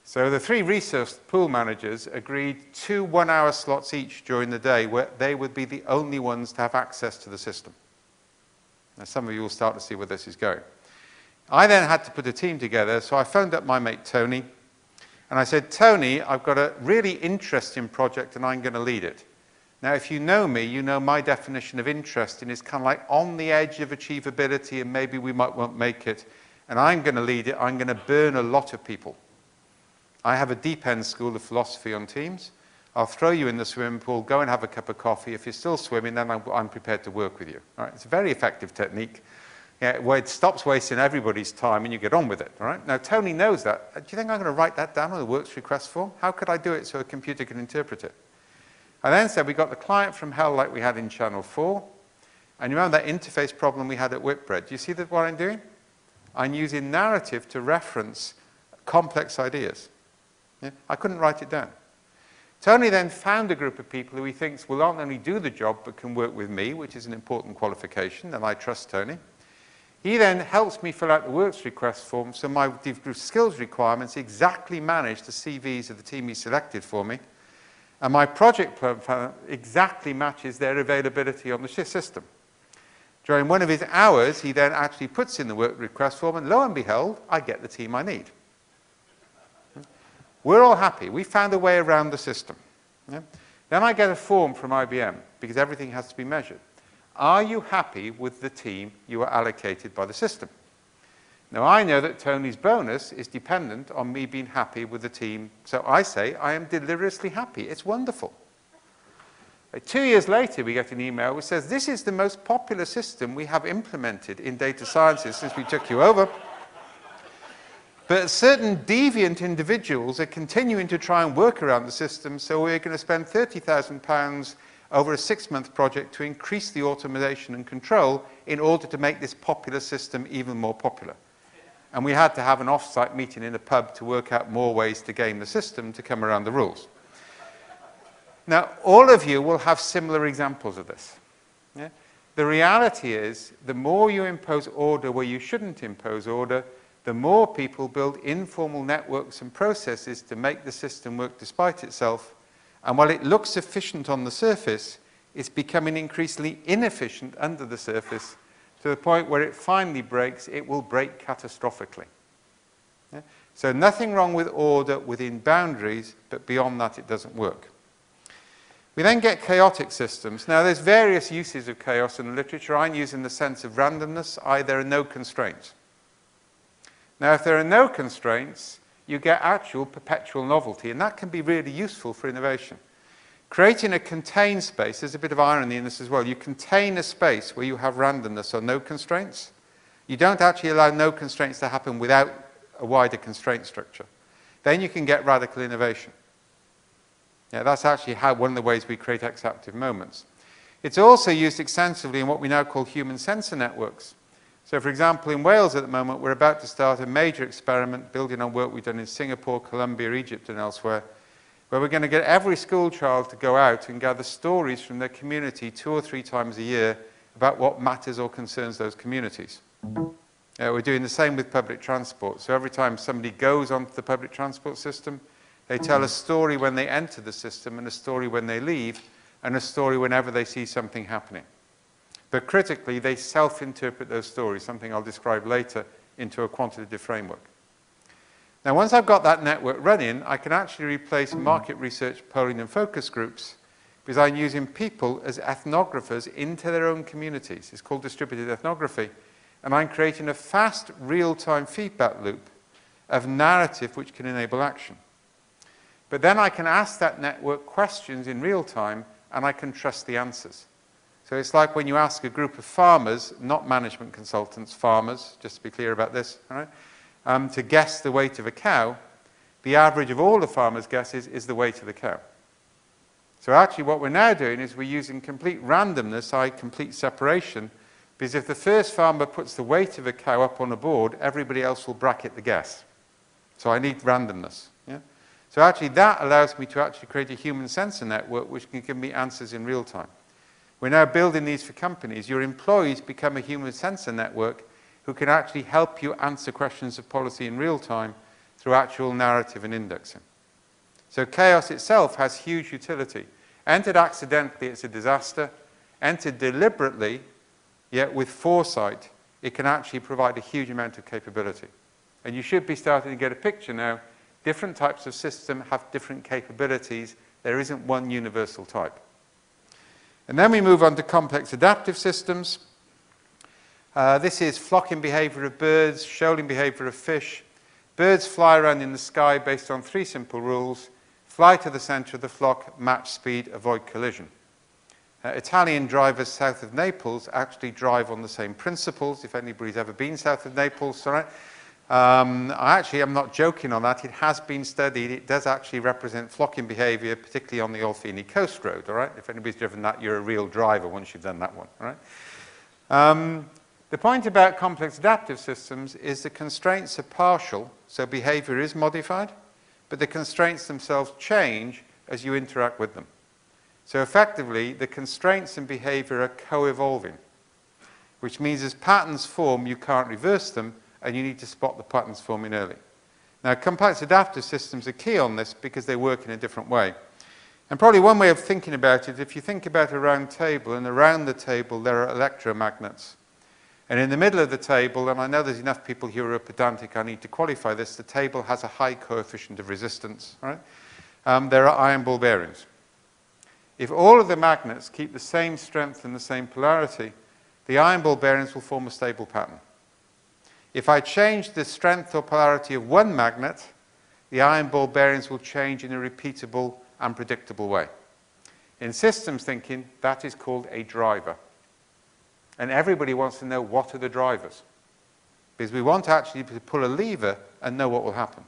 So the 3 resource pool managers agreed 2 one-hour slots each during the day where they would be the only ones to have access to the system. Now, some of you will start to see where this is going. I then had to put a team together, so I phoned up my mate Tony, and I said, Tony, I've got a really interesting project and I'm going to lead it. Now, if you know me, you know my definition of interesting is kind of like on the edge of achievability and maybe we won't make it, and I'm going to lead it. I'm going to burn a lot of people. I have a deep end school of philosophy on teams. I'll throw you in the swimming pool, go and have a cup of coffee. If you're still swimming, then I'm prepared to work with you. All right? It's a very effective technique, where it stops wasting everybody's time and you get on with it. All right? Now, Tony knows that. Do you think I'm going to write that down on the works request form? How could I do it so a computer can interpret it? I then said, we got the client from hell like we had in Channel 4. And you remember that interface problem we had at Whitbread? Do you see that what I'm doing? I'm using narrative to reference complex ideas. Yeah? I couldn't write it down. Tony then found a group of people who he thinks will not only do the job but can work with me, which is an important qualification, and I trust Tony. He then helps me fill out the works request form, so my skills requirements exactly match the CVs of the team he selected for me, and my project plan exactly matches their availability on the system. During one of his hours, he then actually puts in the work request form, and lo and behold, I get the team I need. We're all happy. We found a way around the system. Yeah? Then I get a form from IBM, because everything has to be measured. Are you happy with the team you are allocated by the system? Now, I know that Tony's bonus is dependent on me being happy with the team, so I say I am deliriously happy. It's wonderful. 2 years later, we get an email which says, this is the most popular system we have implemented in data sciences since we took you over. But certain deviant individuals are continuing to try and work around the system, so we're going to spend £30,000 over a 6-month project to increase the automation and control in order to make this popular system even more popular. And we had to have an off-site meeting in a pub to work out more ways to game the system to come around the rules. Now, all of you will have similar examples of this. Yeah? The reality is, the more you impose order where you shouldn't impose order, the more people build informal networks and processes to make the system work despite itself. And while it looks efficient on the surface, it's becoming increasingly inefficient under the surface to the point where it finally breaks. It will break catastrophically. Yeah? So nothing wrong with order within boundaries, but beyond that it doesn't work. We then get chaotic systems. Now, there's various uses of chaos in the literature. I'm using the sense of randomness, there are no constraints. Now, if there are no constraints, you get actual perpetual novelty, and that can be really useful for innovation. Creating a contained space, there's a bit of irony in this as well. You contain a space where you have randomness or no constraints. You don't actually allow no constraints to happen without a wider constraint structure. Then you can get radical innovation. Yeah, that's actually one of the ways we create exaptive moments. It's also used extensively in what we now call human sensor networks. So, for example, in Wales at the moment, we're about to start a major experiment building on work we've done in Singapore, Colombia, Egypt, and elsewhere, where we're going to get every school child to go out and gather stories from their community 2 or 3 times a year about what matters or concerns those communities. We're doing the same with public transport. So every time somebody goes onto the public transport system, they tell a story when they enter the system, and a story when they leave, and a story whenever they see something happening. But critically, they self-interpret those stories, something I'll describe later, into a quantitative framework. Now, once I've got that network running, I can actually replace market research, polling, and focus groups, because I'm using people as ethnographers into their own communities. It's called distributed ethnography. And I'm creating a fast, real-time feedback loop of narrative which can enable action. But then I can ask that network questions in real time, and I can trust the answers. So it's like when you ask a group of farmers, not management consultants, farmers, just to be clear about this, all right, to guess the weight of a cow, the average of all the farmers' guesses is the weight of the cow. So actually what we're now doing is we're using complete randomness, i.e. complete separation, because if the first farmer puts the weight of a cow up on a board, everybody else will bracket the guess. So I need randomness. Yeah? So actually that allows me to actually create a human sensor network which can give me answers in real time. We're now building these for companies. Your employees become a human sensor network who can actually help you answer questions of policy in real time through actual narrative and indexing. So chaos itself has huge utility. Entered accidentally, it's a disaster. Entered deliberately, yet with foresight, it can actually provide a huge amount of capability. And you should be starting to get a picture now. Different types of system have different capabilities. There isn't one universal type. And then we move on to complex adaptive systems. This is flocking behavior of birds, shoaling behavior of fish. Birds fly around in the sky based on 3 simple rules. Fly to the center of the flock, match speed, avoid collision. Italian drivers south of Naples actually drive on the same principles, if anybody's ever been south of Naples. All right? I'm not joking on that. It has been studied. It does actually represent flocking behavior, particularly on the Olfini Coast Road. All right? If anybody's driven that, you're a real driver once you've done that one. All right? The point about complex adaptive systems is the constraints are partial, so behavior is modified, but the constraints themselves change as you interact with them. So effectively, the constraints and behavior are co-evolving, which means as patterns form, you can't reverse them, and you need to spot the patterns forming early. Now, complex adaptive systems are key on this because they work in a different way. And probably one way of thinking about it, if you think about a round table, and around the table there are electromagnets. And in the middle of the table, and I know there's enough people here who are pedantic, I need to qualify this, the table has a high coefficient of resistance. Right? There are iron ball bearings. If all of the magnets keep the same strength and the same polarity, the iron ball bearings will form a stable pattern. If I change the strength or polarity of one magnet, the iron ball bearings will change in a repeatable and predictable way. In systems thinking, that is called a driver. And everybody wants to know what are the drivers, because we want actually to pull a lever and know what will happen.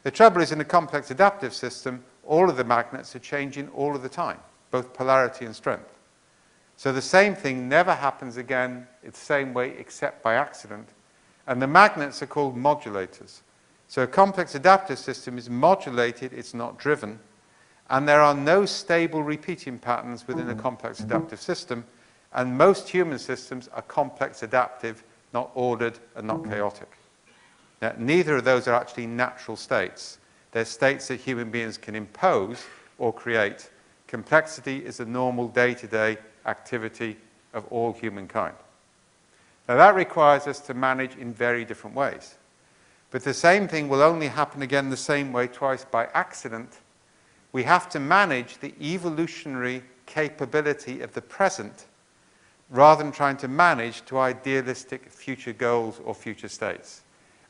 The trouble is, in a complex adaptive system, all of the magnets are changing all of the time, both polarity and strength. So the same thing never happens again the same way except by accident. And the magnets are called modulators. So a complex adaptive system is modulated, it's not driven, and there are no stable repeating patterns within a complex adaptive system, and most human systems are complex adaptive, not ordered and not chaotic. Now, neither of those are actually natural states. They're states that human beings can impose or create. Complexity is a normal day-to-day activity of all humankind. Now, that requires us to manage in very different ways. But the same thing will only happen again the same way twice by accident. We have to manage the evolutionary capability of the present rather than trying to manage to idealistic future goals or future states.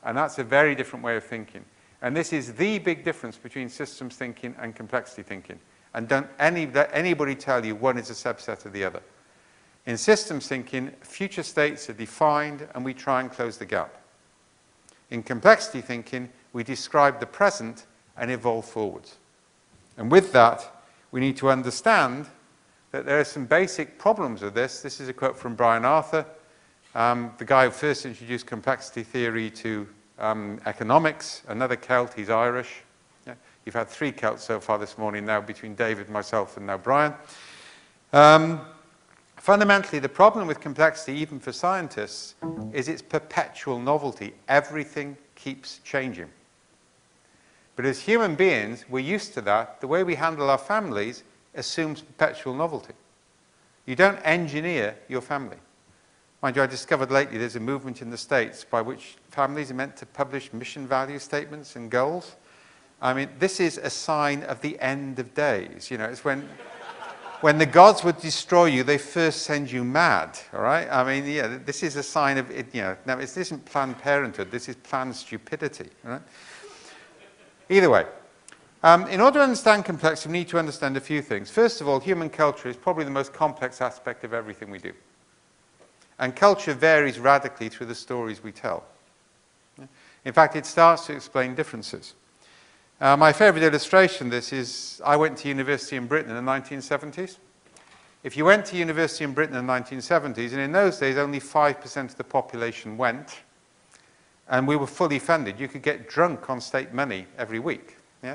And that's a very different way of thinking. And this is the big difference between systems thinking and complexity thinking. And don't let anybody tell you one is a subset of the other. In systems thinking, future states are defined and we try and close the gap. In complexity thinking, we describe the present and evolve forwards. And with that, we need to understand that there are some basic problems with this. This is a quote from Brian Arthur, the guy who first introduced complexity theory to economics, another Celt, he's Irish. Yeah. You've had 3 Celts so far this morning now, between David, myself, and now Brian. Fundamentally, the problem with complexity, even for scientists, is its perpetual novelty. Everything keeps changing. But as human beings, we're used to that. The way we handle our families assumes perpetual novelty. You don't engineer your family. Mind you, I discovered lately there's a movement in the States by which families are meant to publish mission value statements and goals. I mean, this is a sign of the end of days. You know, it's when the gods would destroy you, they first send you mad, all right? I mean, yeah, this is a sign of, now this isn't Planned Parenthood, this is planned stupidity, all right? Either way, in order to understand complexity, we need to understand a few things. First of all, human culture is probably the most complex aspect of everything we do. And culture varies radically through the stories we tell. In fact, it starts to explain differences. My favorite illustration of this is, I went to university in Britain in the 1970s. If you went to university in Britain in the 1970s, and in those days only 5% of the population went, and we were fully funded. You could get drunk on state money every week. Yeah?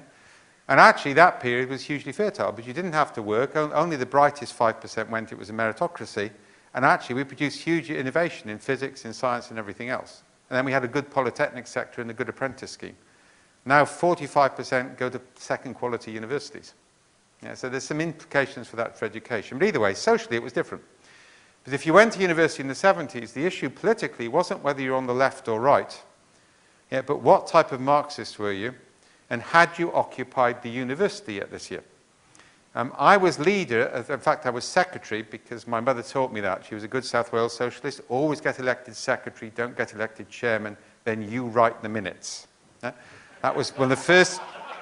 And actually that period was hugely fertile, but you didn't have to work. Only the brightest 5% went. It was a meritocracy. And actually we produced huge innovation in physics, in science, and everything else. And then we had a good polytechnic sector and a good apprentice scheme. Now 45% go to second quality universities. Yeah, so there's some implications for that for education. But either way, socially it was different. But if you went to university in the 70s, the issue politically wasn't whether you're on the left or right, yeah, but what type of Marxist were you, and had you occupied the university yet this year? I was leader, in fact I was secretary, because my mother taught me that. She was a good South Wales socialist. Always get elected secretary, don't get elected chairman, then you write the minutes. Yeah? That was one of the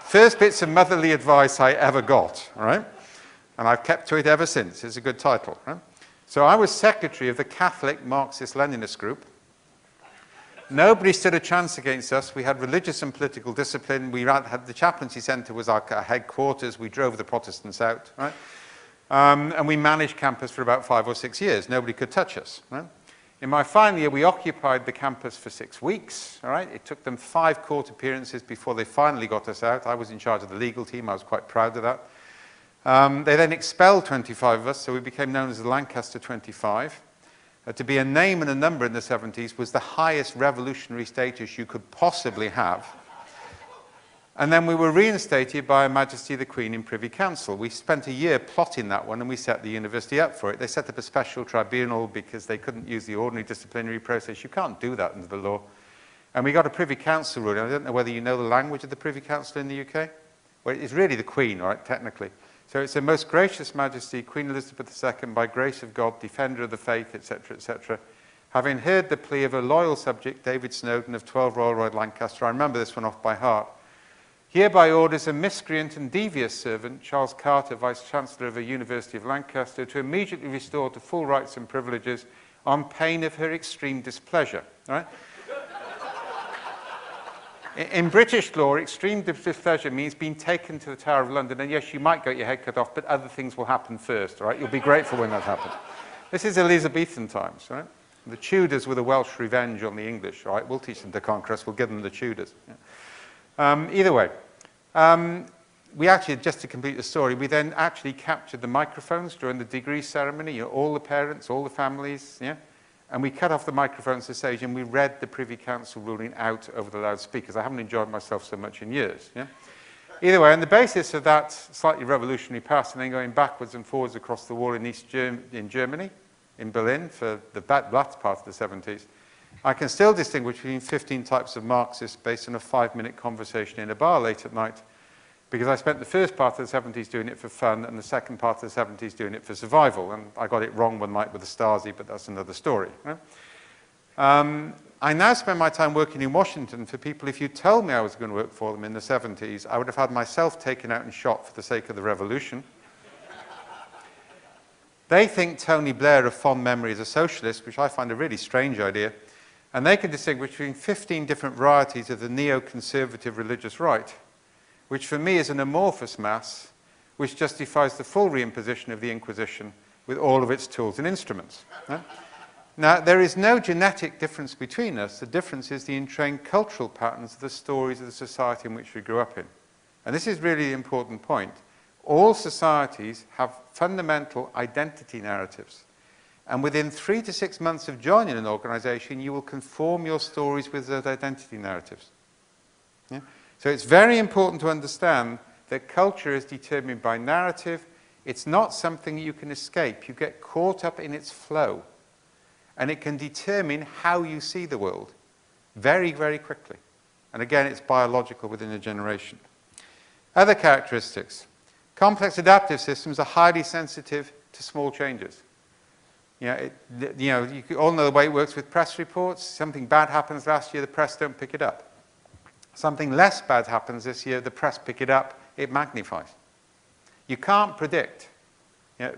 first bits of motherly advice I ever got, all right? And I've kept to it ever since. It's a good title. Right? So I was secretary of the Catholic Marxist-Leninist group. Nobody stood a chance against us. We had religious and political discipline. We had the chaplaincy centre was our headquarters. We drove the Protestants out, right? And we managed campus for about 5 or 6 years. Nobody could touch us. Right? In my final year, we occupied the campus for 6 weeks. All right? It took them 5 court appearances before they finally got us out. I was in charge of the legal team. I was quite proud of that. They then expelled 25 of us, so we became known as the Lancaster 25. To be a name and a number in the 70s was the highest revolutionary status you could possibly have. And then we were reinstated by Her Majesty the Queen in Privy Council. We spent a year plotting that one, and we set the university up for it. They set up a special tribunal because they couldn't use the ordinary disciplinary process. You can't do that under the law. And we got a Privy Council ruling. I don't know whether you know the language of the Privy Council in the UK. Well, it's really the Queen, right, technically. So it's Her Most Gracious Majesty, Queen Elizabeth II, by grace of God, defender of the faith, etc., etc., having heard the plea of a loyal subject, David Snowden of 12 Royal Road, Lancaster. I remember this one off by heart. Hereby orders a miscreant and devious servant, Charles Carter, Vice-Chancellor of the University of Lancaster, to immediately restore to full rights and privileges on pain of her extreme displeasure. All right? In British law, extreme displeasure means being taken to the Tower of London, and yes, you might get your head cut off, but other things will happen first, all right? You'll be grateful when that happens. This is Elizabethan times, right? The Tudors were the Welsh revenge on the English, all right? We'll teach them to conquer us, we'll give them the Tudors. Yeah. Either way, we actually, just to complete the story, we then actually captured the microphones during the degree ceremony, you know, all the parents, all the families, yeah? And we cut off the microphones to stage, and we read the Privy Council ruling out over the loudspeakers. I haven't enjoyed myself so much in years. Yeah? Either way, on the basis of that slightly revolutionary past, and then going backwards and forwards across the wall in in Germany, in Berlin, for the last part of the 70s, I can still distinguish between 15 types of Marxists based on a 5-minute conversation in a bar late at night, because I spent the first part of the 70s doing it for fun and the second part of the 70s doing it for survival. And I got it wrong one night with the Stasi, but that's another story. Right? I now spend my time working in Washington for people. If you told me I was going to work for them in the 70s, I would have had myself taken out and shot for the sake of the revolution. They think Tony Blair of fond memory is a socialist, which I find a really strange idea. And they can distinguish between 15 different varieties of the neoconservative religious right, which for me is an amorphous mass which justifies the full reimposition of the Inquisition with all of its tools and instruments. Right? Now, there is no genetic difference between us. The difference is the entrained cultural patterns of the stories of the society in which we grew up in. And this is really the important point. All societies have fundamental identity narratives. And within 3 to 6 months of joining an organization, you will conform your stories with those identity narratives. Yeah? So it's very important to understand that culture is determined by narrative. It's not something you can escape. You get caught up in its flow. And it can determine how you see the world very, very quickly. And again, it's biological within a generation. Other characteristics. Complex adaptive systems are highly sensitive to small changes. You all know the way it works with press reports. Something bad happens last year, the press don't pick it up. Something less bad happens this year, the press pick it up, it magnifies. You can't predict.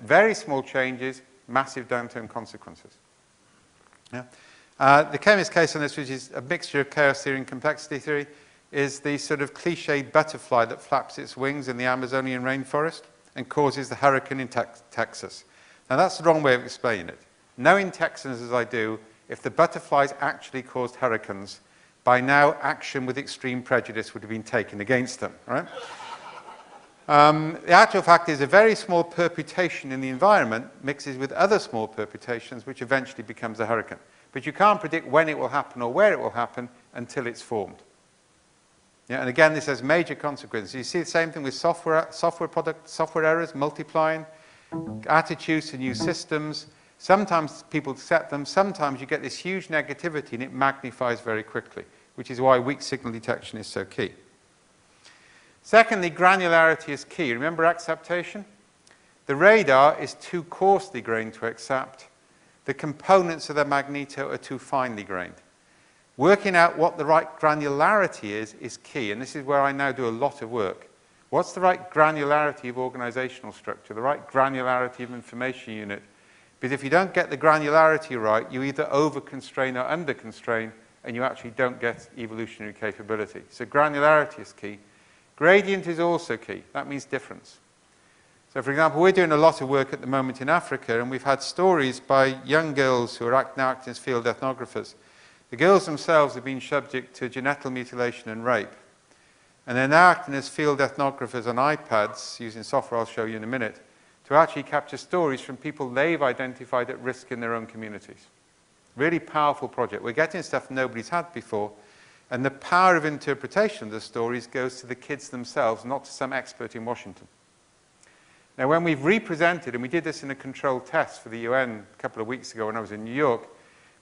Very small changes, massive downturn consequences. Yeah. The chemist's case on this, which is a mixture of chaos theory and complexity theory, is the sort of cliched butterfly that flaps its wings in the Amazonian rainforest and causes the hurricane in Texas. Now, that's the wrong way of explaining it. Knowing Texans as I do, if the butterflies actually caused hurricanes, by now action with extreme prejudice would have been taken against them. Right? The actual fact is a very small permutation in the environment mixes with other small permutations, which eventually becomes a hurricane. But you can't predict when it will happen or where it will happen until it's formed. Yeah, and again, this has major consequences. You see the same thing with software errors multiplying, attitudes to new systems, Sometimes people accept them, sometimes you get this huge negativity and it magnifies very quickly, which is why weak signal detection is so key. Secondly, granularity is key. Remember acceptation? The radar is too coarsely grained to accept. The components of the magneto are too finely grained. Working out what the right granularity is key, and this is where I now do a lot of work. What's the right granularity of organizational structure, the right granularity of information unit? Because if you don't get the granularity right, you either over-constrain or under-constrain, and you actually don't get evolutionary capability. So granularity is key. Gradient is also key. That means difference. So, for example, we're doing a lot of work at the moment in Africa, and we've had stories by young girls who are now acting as field ethnographers. The girls themselves have been subject to genital mutilation and rape. And they're now acting as field ethnographers on iPads, using software I'll show you in a minute, to actually capture stories from people they've identified at risk in their own communities. Really powerful project. We're getting stuff nobody's had before, and the power of interpretation of the stories goes to the kids themselves, not to some expert in Washington. Now, when we've represented, and we did this in a controlled test for the UN a couple of weeks ago when I was in New York,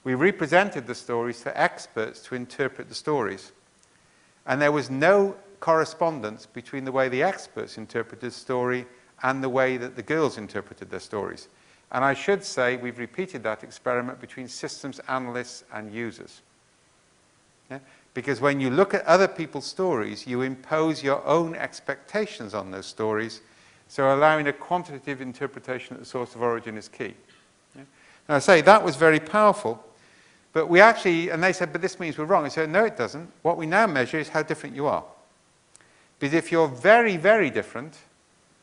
we represented the stories to experts to interpret the stories. And there was no correspondence between the way the experts interpreted the story and the way that the girls interpreted their stories. And I should say we've repeated that experiment between systems analysts and users. Yeah? Because when you look at other people's stories, you impose your own expectations on those stories, so allowing a quantitative interpretation at the source of origin is key. Yeah? Now I say that was very powerful, but we actually, and they said, but this means we're wrong. I said, no, it doesn't. What we now measure is how different you are. Because if you're very, very different,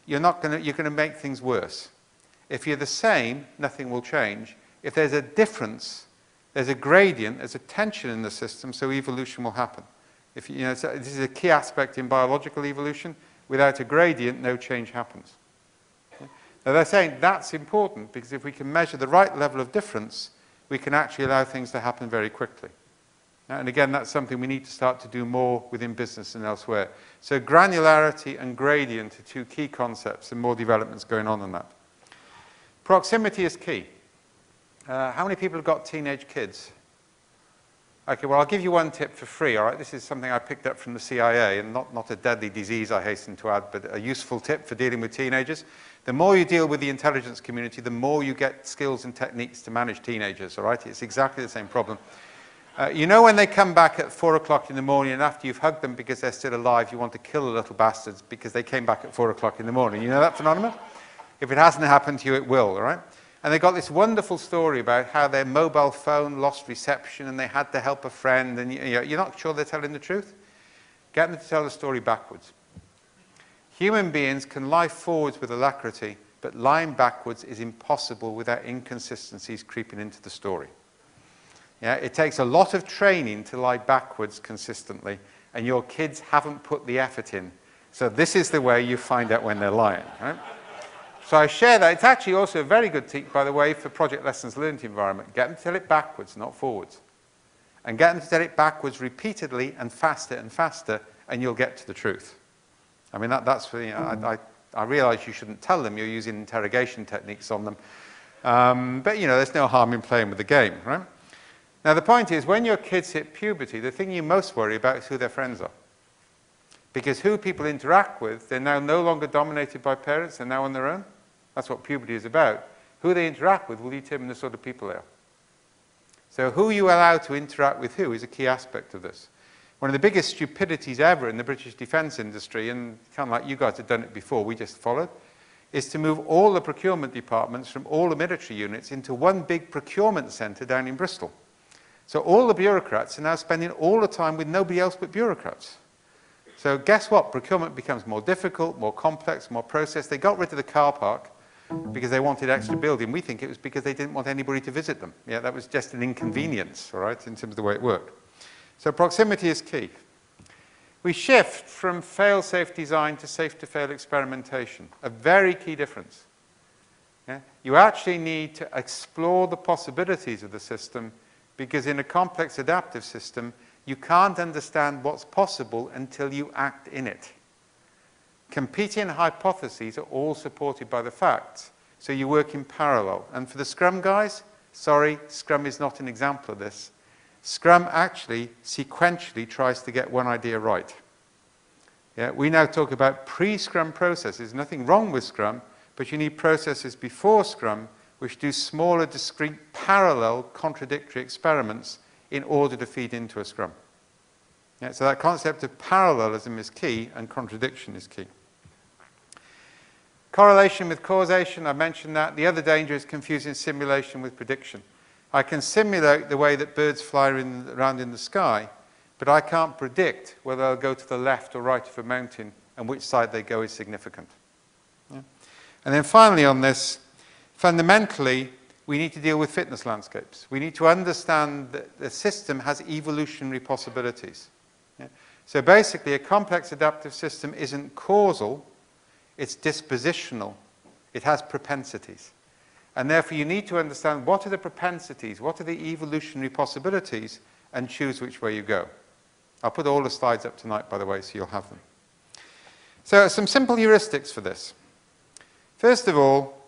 you're going to make things worse. If you're the same, nothing will change. If there's a difference, there's a gradient, there's a tension in the system, so evolution will happen. If, you know, so this is a key aspect in biological evolution. Without a gradient, no change happens. Okay? Now they're saying that's important because if we can measure the right level of difference, we can actually allow things to happen very quickly. And again, that's something we need to start to do more within business and elsewhere. So granularity and gradient are two key concepts, and more developments going on than that. Proximity is key. How many people have got teenage kids? Okay, well, I'll give you one tip for free, all right? This is something I picked up from the CIA, and not a deadly disease, I hasten to add, but a useful tip for dealing with teenagers. The more you deal with the intelligence community, the more you get skills and techniques to manage teenagers, all right? It's exactly the same problem. You know when they come back at 4 o'clock in the morning, and after you've hugged them because they're still alive, you want to kill the little bastards because they came back at 4 o'clock in the morning. You know that phenomenon? If it hasn't happened to you, it will, all right? And they got this wonderful story about how their mobile phone lost reception and they had to help a friend, and you're not sure they're telling the truth? Get them to tell the story backwards. Human beings can lie forwards with alacrity, but lying backwards is impossible without inconsistencies creeping into the story. Yeah, it takes a lot of training to lie backwards consistently, and your kids haven't put the effort in. So this is the way you find out when they're lying, right? So I share that. It's actually also a very good tip, by the way, for project lessons learned environment. Get them to tell it backwards, not forwards. And get them to tell it backwards repeatedly and faster, and you'll get to the truth. I mean, that's, you know, I realize you shouldn't tell them you're using interrogation techniques on them. But, you know, there's no harm in playing with the game, right? Now, the point is, when your kids hit puberty, the thing you most worry about is who their friends are. Because who people interact with, they're now no longer dominated by parents, they're now on their own. That's what puberty is about. Who they interact with will determine the sort of people they are. So who you allow to interact with who is a key aspect of this. One of the biggest stupidities ever in the British defence industry, and kind of like you guys have done it before, we just followed, is to move all the procurement departments from all the military units into one big procurement centre down in Bristol. So all the bureaucrats are now spending all the time with nobody else but bureaucrats. So guess what? Procurement becomes more difficult, more complex, more processed. They got rid of the car park because they wanted extra building. We think it was because they didn't want anybody to visit them. Yeah, that was just an inconvenience, all right, in terms of the way it worked. So proximity is key. We shift from fail-safe design to safe-to-fail experimentation, a very key difference. Yeah? You actually need to explore the possibilities of the system, because in a complex adaptive system, you can't understand what's possible until you act in it. Competing hypotheses are all supported by the facts. So you work in parallel. And for the Scrum guys, sorry, Scrum is not an example of this. Scrum actually sequentially tries to get one idea right. Yeah, we now talk about pre-Scrum processes. Nothing wrong with Scrum, but you need processes before Scrum which do smaller, discrete, parallel, contradictory experiments in order to feed into a Scrum. Yeah, so that concept of parallelism is key, and contradiction is key. Correlation with causation, I mentioned that. The other danger is confusing simulation with prediction. I can simulate the way that birds fly around in the sky, but I can't predict whether they'll go to the left or right of a mountain, and which side they go is significant. Yeah. And then finally on this, fundamentally, we need to deal with fitness landscapes. We need to understand that the system has evolutionary possibilities. Yeah. So basically, a complex adaptive system isn't causal, it's dispositional. It has propensities. And therefore, you need to understand what are the propensities, what are the evolutionary possibilities, and choose which way you go. I'll put all the slides up tonight, by the way, so you'll have them. So some simple heuristics for this. First of all,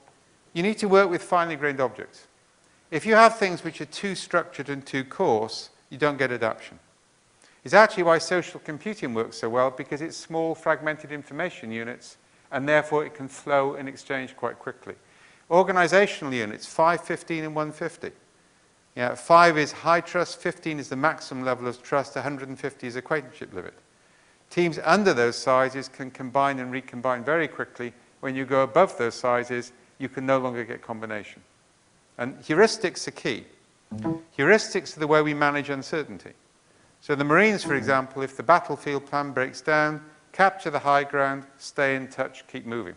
you need to work with finely grained objects. If you have things which are too structured and too coarse, you don't get adaptation. It's actually why social computing works so well, because it's small, fragmented information units, and therefore it can flow and exchange quite quickly. Organizational units, 5, 15, and 150. Yeah, 5 is high trust, 15 is the maximum level of trust, 150 is acquaintanceship limit. Teams under those sizes can combine and recombine very quickly. When you go above those sizes, you can no longer get combination. And heuristics are key. Heuristics are the way we manage uncertainty. So the Marines, for example, if the battlefield plan breaks down, capture the high ground, stay in touch, keep moving.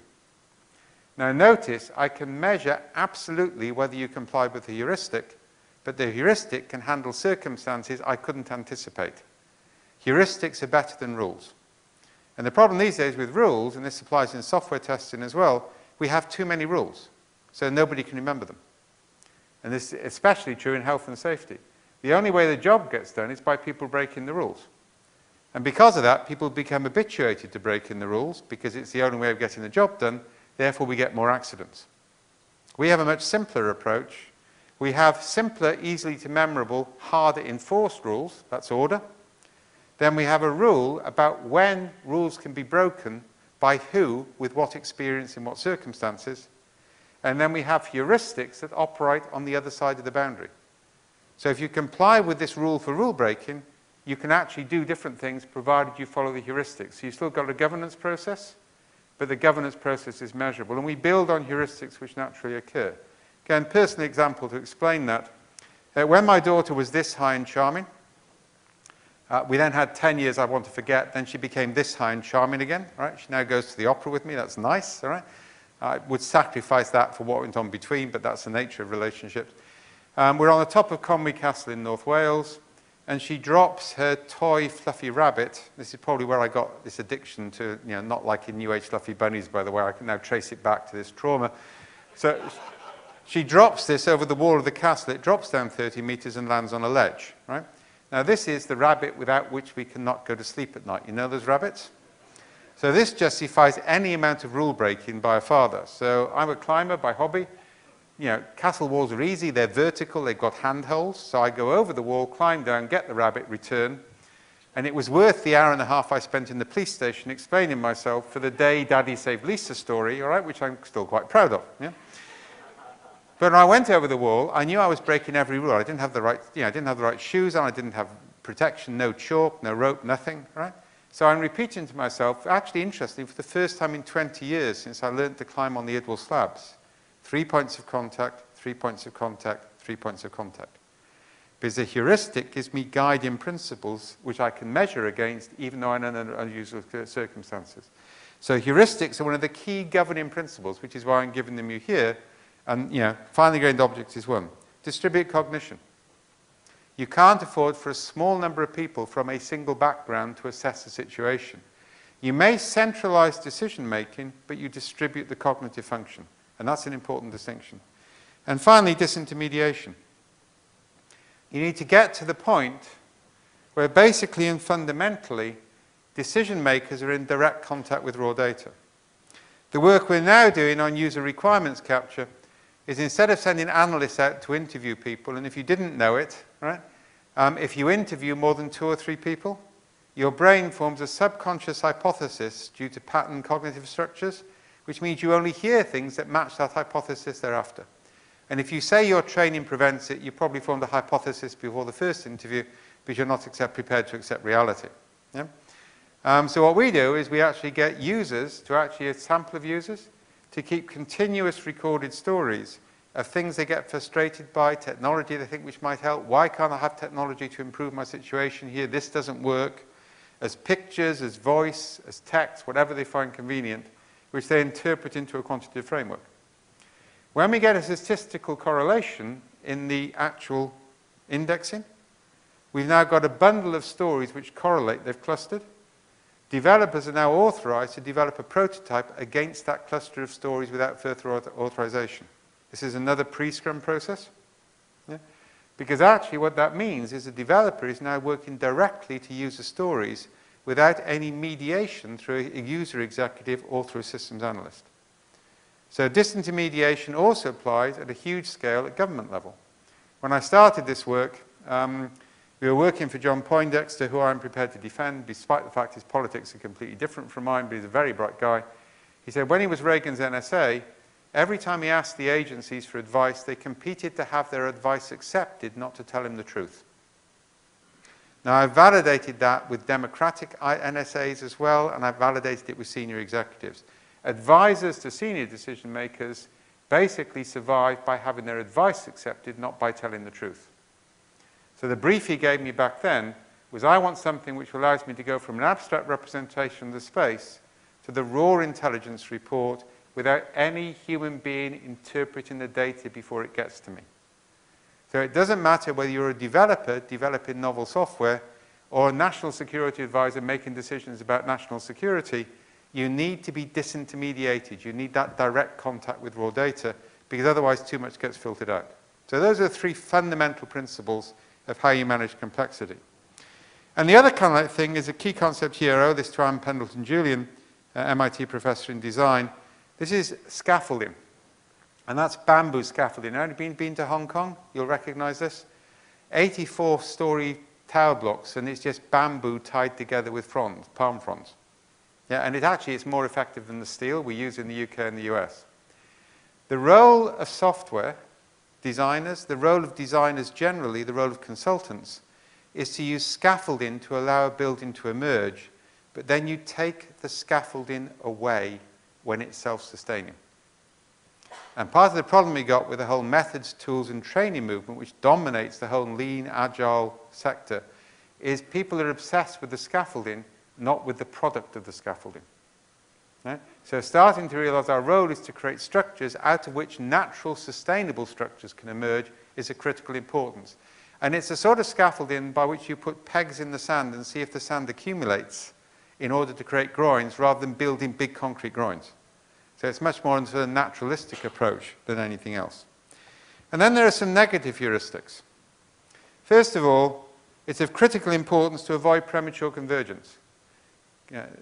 Now notice, I can measure absolutely whether you comply with the heuristic, but the heuristic can handle circumstances I couldn't anticipate. Heuristics are better than rules. And the problem these days with rules, and this applies in software testing as well, we have too many rules, so nobody can remember them. And this is especially true in health and safety. The only way the job gets done is by people breaking the rules. And because of that, people become habituated to breaking the rules, because it's the only way of getting the job done. Therefore, we get more accidents. We have a much simpler approach. We have simpler, easily to memorable, harder enforced rules. That's order. Then we have a rule about when rules can be broken, by who, with what experience, in what circumstances. And then we have heuristics that operate on the other side of the boundary. So if you comply with this rule for rule breaking, you can actually do different things provided you follow the heuristics. So you've still got a governance process, but the governance process is measurable. And we build on heuristics which naturally occur. Again, personal example to explain that. When my daughter was this high and charming, we then had 10 years I want to forget, then she became this high and charming again. Right? She now goes to the opera with me, that's nice. All right? I would sacrifice that for what went on between, but that's the nature of relationships. We're on the top of Conwy Castle in North Wales, and she drops her toy fluffy rabbit. This is probably where I got this addiction to, not like in New Age fluffy bunnies, by the way. I can now trace it back to this trauma. So she drops this over the wall of the castle. It drops down 30 meters and lands on a ledge. Right? Now, this is the rabbit without which we cannot go to sleep at night. You know those rabbits? So this justifies any amount of rule breaking by a father. So I'm a climber by hobby. Castle walls are easy, they're vertical, they've got handholds. So I go over the wall, climb down, get the rabbit, return. And it was worth the hour and a half I spent in the police station explaining myself for the day Daddy saved Lisa story, all right, which I'm still quite proud of. Yeah? But when I went over the wall, I knew I was breaking every rule. I didn't have the right, I didn't have the right shoes on, I didn't have protection, no chalk, no rope, nothing, right? So I'm repeating to myself, actually interestingly, for the first time in 20 years since I learned to climb on the Idwal slabs, 3 points of contact, 3 points of contact, 3 points of contact. Because the heuristic gives me guiding principles which I can measure against, even though I'm under unusual circumstances. So heuristics are one of the key governing principles, which is why I'm giving them you here. And, finely grained objects is one. Distributed cognition. You can't afford for a small number of people from a single background to assess the situation. You may centralize decision making, but you distribute the cognitive function. And that's an important distinction. And finally, disintermediation. You need to get to the point where basically and fundamentally, decision makers are in direct contact with raw data. The work we're now doing on user requirements capture is instead of sending analysts out to interview people, and if you didn't know it, right, if you interview more than 2 or 3 people, your brain forms a subconscious hypothesis due to pattern cognitive structures, which means you only hear things that match that hypothesis thereafter. And if you say your training prevents it, you probably formed a hypothesis before the first interview because you're not prepared to accept reality. Yeah? So what we do is we actually get users, to actually a sample of users, to keep continuous recorded stories of things they get frustrated by, technology they think which might help. Why can't I have technology to improve my situation here? This doesn't work. As pictures, as voice, as text, whatever they find convenient, which they interpret into a quantitative framework. When we get a statistical correlation in the actual indexing, we've now got a bundle of stories which correlate, they've clustered. Developers are now authorized to develop a prototype against that cluster of stories without further authorization. This is another pre-Scrum process. Yeah? Because actually what that means is the developer is now working directly to user stories without any mediation through a user executive or through a systems analyst. So disintermediation also applies at a huge scale at government level. When I started this work, we were working for John Poindexter, who I'm prepared to defend, despite the fact his politics are completely different from mine, but he's a very bright guy. He said when he was Reagan's NSA, every time he asked the agencies for advice, they competed to have their advice accepted, not to tell him the truth. Now, I've validated that with democratic NSAs as well, and I've validated it with senior executives. Advisors to senior decision makers basically survive by having their advice accepted, not by telling the truth. So the brief he gave me back then was, I want something which allows me to go from an abstract representation of the space to the raw intelligence report without any human being interpreting the data before it gets to me. So it doesn't matter whether you're a developer developing novel software or a national security advisor making decisions about national security, you need to be disintermediated. You need that direct contact with raw data because otherwise too much gets filtered out. So those are the 3 fundamental principles of how you manage complexity. And the other kind of thing is a key concept here. I owe this to Anne Pendleton-Julian, MIT professor in design. This is scaffolding. And that's bamboo scaffolding. Anybody been to Hong Kong? You'll recognize this. 84-story tower blocks, and it's just bamboo tied together with fronds, palm fronds. Yeah, and it's more effective than the steel we use in the UK and the US. The role of software designers, the role of designers generally, the role of consultants, is to use scaffolding to allow a building to emerge, but then you take the scaffolding away when it's self-sustaining. And part of the problem we got with the whole methods, tools, and training movement, which dominates the whole lean, agile sector, is people are obsessed with the scaffolding, not with the product of the scaffolding. Right? So starting to realize our role is to create structures out of which natural, sustainable structures can emerge is of critical importance. And it's a sort of scaffolding by which you put pegs in the sand and see if the sand accumulates in order to create groins rather than building big concrete groins. So it's much more into a naturalistic approach than anything else. And then there are some negative heuristics. First of all, it's of critical importance to avoid premature convergence.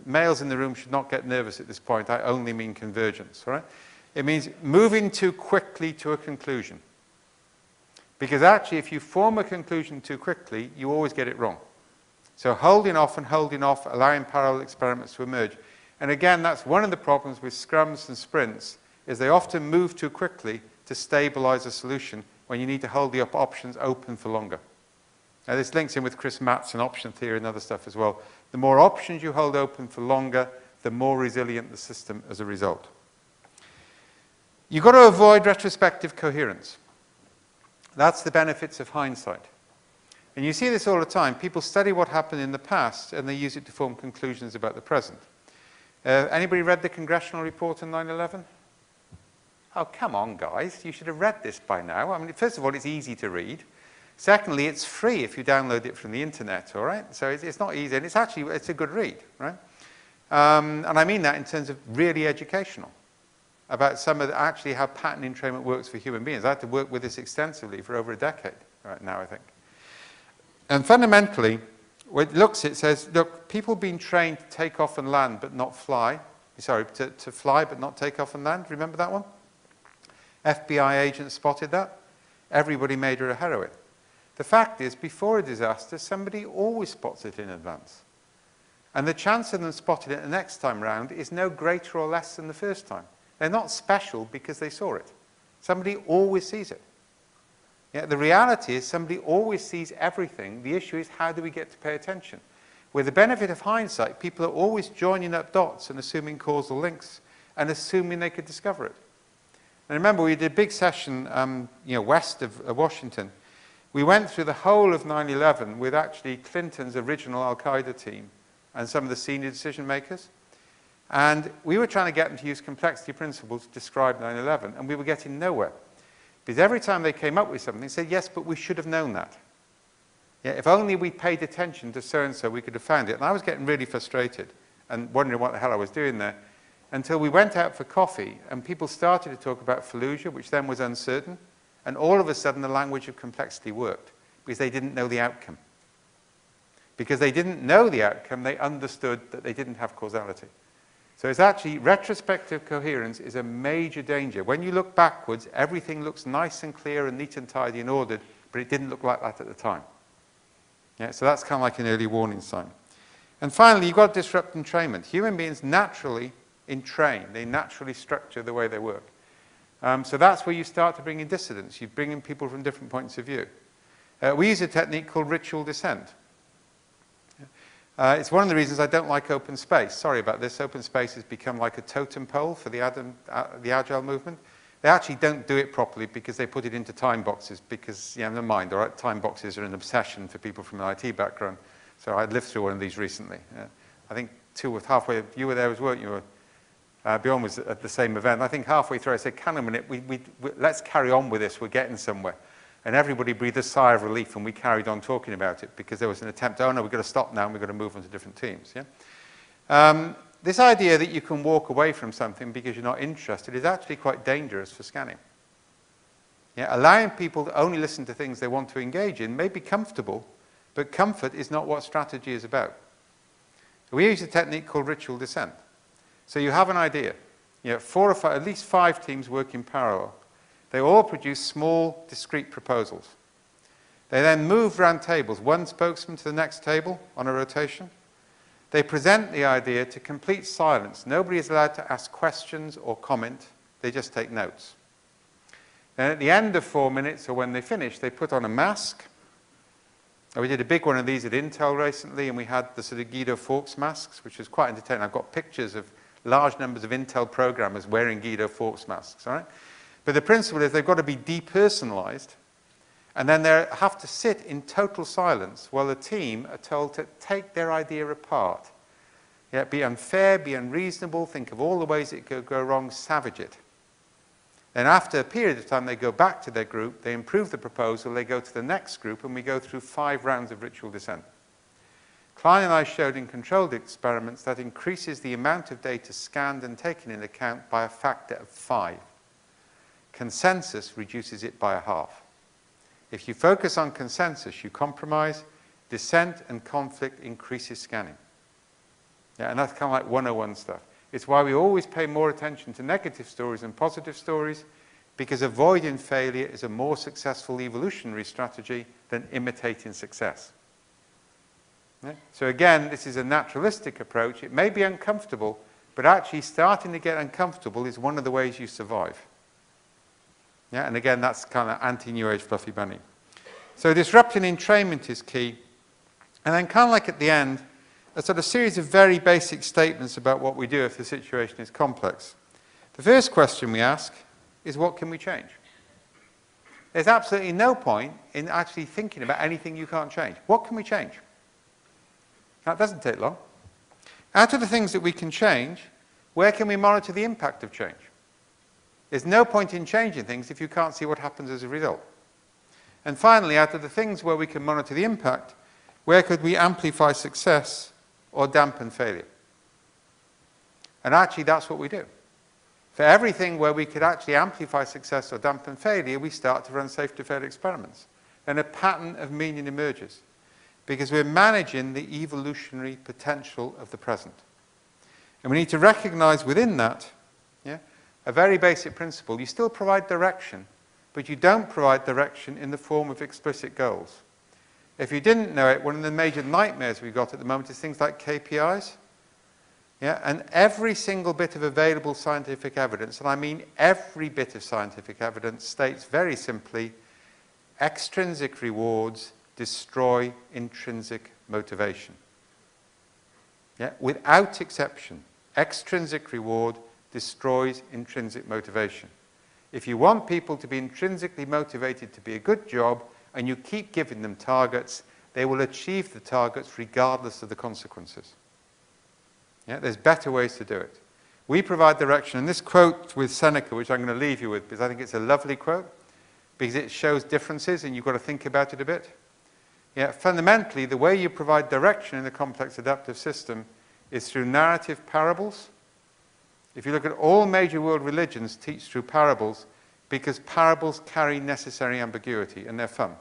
Males in the room should not get nervous at this point. I only mean convergence. All right? It means moving too quickly to a conclusion. Because actually, if you form a conclusion too quickly, you always get it wrong. So holding off and holding off, allowing parallel experiments to emerge. And again, that's one of the problems with scrums and sprints, is they often move too quickly to stabilize a solution when you need to hold the options open for longer. Now, this links in with Chris Matt's and option theory and other stuff as well. The more options you hold open for longer, the more resilient the system as a result. You've got to avoid retrospective coherence. That's the benefits of hindsight. And you see this all the time. People study what happened in the past and they use it to form conclusions about the present. Anybody read the congressional report on 9/11? Oh, come on, guys. You should have read this by now. I mean, first of all, it's easy to read. Secondly, it's free if you download it from the internet, all right? So it's not easy, and it's a good read, right? And I mean that in terms of really educational, about some of actually how pattern entrainment works for human beings. I had to work with this extensively for over a decade right now, I think. And fundamentally, what it says, look, people being trained to take off and land but not fly, Sorry, to fly but not take off and land. Remember that one? FBI agents spotted that. Everybody made her a heroine. The fact is, before a disaster, somebody always spots it in advance. And the chance of them spotting it the next time round is no greater or less than the first time. They're not special because they saw it. Somebody always sees it. Yeah, the reality is somebody always sees everything. The issue is, how do we get to pay attention? With the benefit of hindsight, people are always joining up dots and assuming causal links and assuming they could discover it. And remember, we did a big session west of Washington. We went through the whole of 9/11 with actually Clinton's original Al-Qaeda team and some of the senior decision makers. And we were trying to get them to use complexity principles to describe 9/11, and we were getting nowhere. Because every time they came up with something, they said, yes, but we should have known that. Yeah, if only we paid attention to so-and-so, we could have found it. And I was getting really frustrated and wondering what the hell I was doing there, until we went out for coffee, and people started to talk about Fallujah, which then was uncertain, and all of a sudden the language of complexity worked, because they didn't know the outcome. Because they didn't know the outcome, they understood that they didn't have causality. So it's actually, retrospective coherence is a major danger. When you look backwards, everything looks nice and clear and neat and tidy and ordered, but it didn't look like that at the time. Yeah, so that's kind of like an early warning sign. And finally, you've got disrupt entrainment. Human beings naturally entrain. They naturally structure the way they work. So that's where you start to bring in dissidents. You bring in people from different points of view. We use a technique called ritual dissent. It's one of the reasons I don't like open space. Sorry about this. Open space has become like a totem pole for the Agile movement. They actually don't do it properly because they put it into time boxes because, yeah, never mind, all right, time boxes are an obsession for people from an IT background. So I lived through one of these recently. I think halfway, you were there as well, weren't you? Bjorn was at the same event. I think halfway through I said, "Can a minute, let's carry on with this, we're getting somewhere." And everybody breathed a sigh of relief, and we carried on talking about it because there was an attempt, oh no, we've got to stop now and we've got to move on to different teams. Yeah? This idea that you can walk away from something because you're not interested is actually quite dangerous for scanning. Yeah? Allowing people to only listen to things they want to engage in may be comfortable, but comfort is not what strategy is about. We use a technique called ritual dissent. So you have an idea. You know, 4 or 5, at least 5 teams work in parallel. They all produce small, discrete proposals. They then move round tables, one spokesman to the next table on a rotation. They present the idea to complete silence. Nobody is allowed to ask questions or comment. They just take notes. Then at the end of 4 minutes, or when they finish, they put on a mask. We did a big one of these at Intel recently, and we had the sort of Guido Fawkes masks, which was quite entertaining. I've got pictures of large numbers of Intel programmers wearing Guido Fawkes masks, all right? But the principle is they've got to be depersonalized, and then they have to sit in total silence while the team are told to take their idea apart. Yeah, be unfair, be unreasonable, think of all the ways it could go wrong, savage it. Then after a period of time, they go back to their group, they improve the proposal, they go to the next group, and we go through 5 rounds of ritual dissent. Klein and I showed in controlled experiments that increases the amount of data scanned and taken into account by a factor of 5. Consensus reduces it by a half. If you focus on consensus, you compromise. Dissent and conflict increases scanning. Yeah, and that's kind of like 101 stuff. It's why we always pay more attention to negative stories than positive stories, because avoiding failure is a more successful evolutionary strategy than imitating success. Yeah? So again, this is a naturalistic approach. It may be uncomfortable, but actually starting to get uncomfortable is one of the ways you survive. Yeah, and again, that's kind of anti-New Age fluffy bunny. So disrupting entrainment is key. And then kind of like at the end, a sort of series of very basic statements about what we do if the situation is complex. The first question we ask is, what can we change? There's absolutely no point in actually thinking about anything you can't change. What can we change? That doesn't take long. Out of the things that we can change, where can we monitor the impact of change? There's no point in changing things if you can't see what happens as a result. And finally, out of the things where we can monitor the impact, where could we amplify success or dampen failure? And actually, that's what we do. For everything where we could actually amplify success or dampen failure, we start to run safe-to-fail experiments. And a pattern of meaning emerges, because we're managing the evolutionary potential of the present. And we need to recognize within that, yeah, a very basic principle. You still provide direction, but you don't provide direction in the form of explicit goals. If you didn't know it, one of the major nightmares we've got at the moment is things like KPIs. Yeah, and every single bit of available scientific evidence, and I mean every bit of scientific evidence, states very simply, extrinsic rewards destroy intrinsic motivation. Yeah, without exception, extrinsic reward destroys intrinsic motivation. If you want people to be intrinsically motivated to be a good job, and you keep giving them targets, they will achieve the targets regardless of the consequences. Yeah, there's better ways to do it. We provide direction, and this quote with Seneca, which I'm going to leave you with, because I think it's a lovely quote, because it shows differences, and you've got to think about it a bit. Yeah, fundamentally, the way you provide direction in a complex adaptive system is through narrative parables. If you look at all major world religions, teach through parables, because parables carry necessary ambiguity, and they're fun.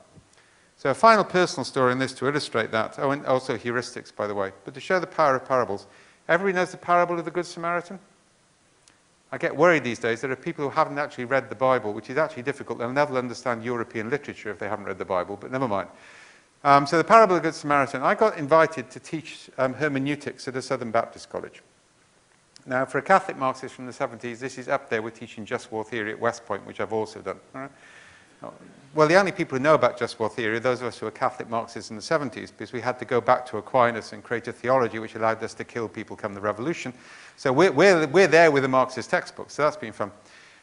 So a final personal story in this to illustrate that. Oh, and also heuristics, by the way, but to show the power of parables. Everybody knows the parable of the Good Samaritan? I get worried these days. There are people who haven't actually read the Bible, which is actually difficult. They'll never understand European literature if they haven't read the Bible, but never mind. So the parable of the Good Samaritan. I got invited to teach hermeneutics at a Southern Baptist college. Now, for a Catholic Marxist from the 70s, this is up there with teaching just war theory at West Point, which I've also done. All right? Well, the only people who know about just war theory are those of us who were Catholic Marxists in the 70s, because we had to go back to Aquinas and create a theology which allowed us to kill people come the revolution. So we're there with the Marxist textbook, so that's been fun.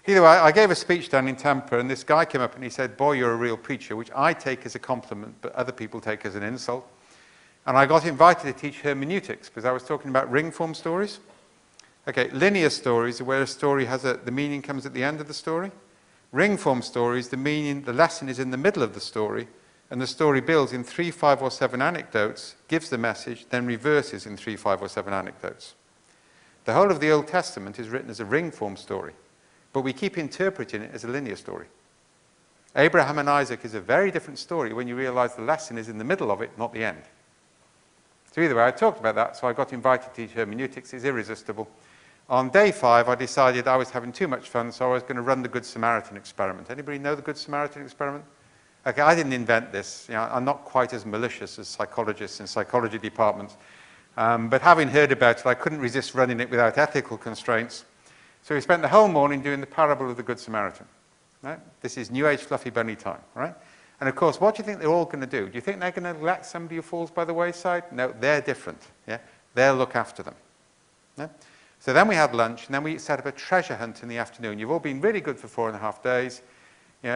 Either way, I gave a speech down in Tampa, and this guy came up and he said, "Boy, you're a real preacher," which I take as a compliment, but other people take as an insult. And I got invited to teach hermeneutics, because I was talking about ring form stories. Okay, linear stories are where a story has the meaning comes at the end of the story. Ring form stories, the lesson is in the middle of the story, and the story builds in 3, 5, or 7 anecdotes, gives the message, then reverses in 3, 5, or 7 anecdotes. The whole of the Old Testament is written as a ring form story, but we keep interpreting it as a linear story. Abraham and Isaac is a very different story when you realize the lesson is in the middle of it, not the end. So either way, I talked about that, so I got invited to teach hermeneutics. It's irresistible. On day 5, I decided I was having too much fun, so I was going to run the Good Samaritan experiment. Anybody know the Good Samaritan experiment? Okay, I didn't invent this. You know, I'm not quite as malicious as psychologists in psychology departments. But having heard about it, I couldn't resist running it without ethical constraints. So we spent the whole morning doing the parable of the Good Samaritan. Right? This is New Age fluffy bunny time. Right? And of course, what do you think they're all going to do? Do you think they're going to neglect somebody who falls by the wayside? No, they're different. Yeah? They'll look after them. Yeah? So then we had lunch, and then we set up a treasure hunt in the afternoon. You've all been really good for 4.5 days.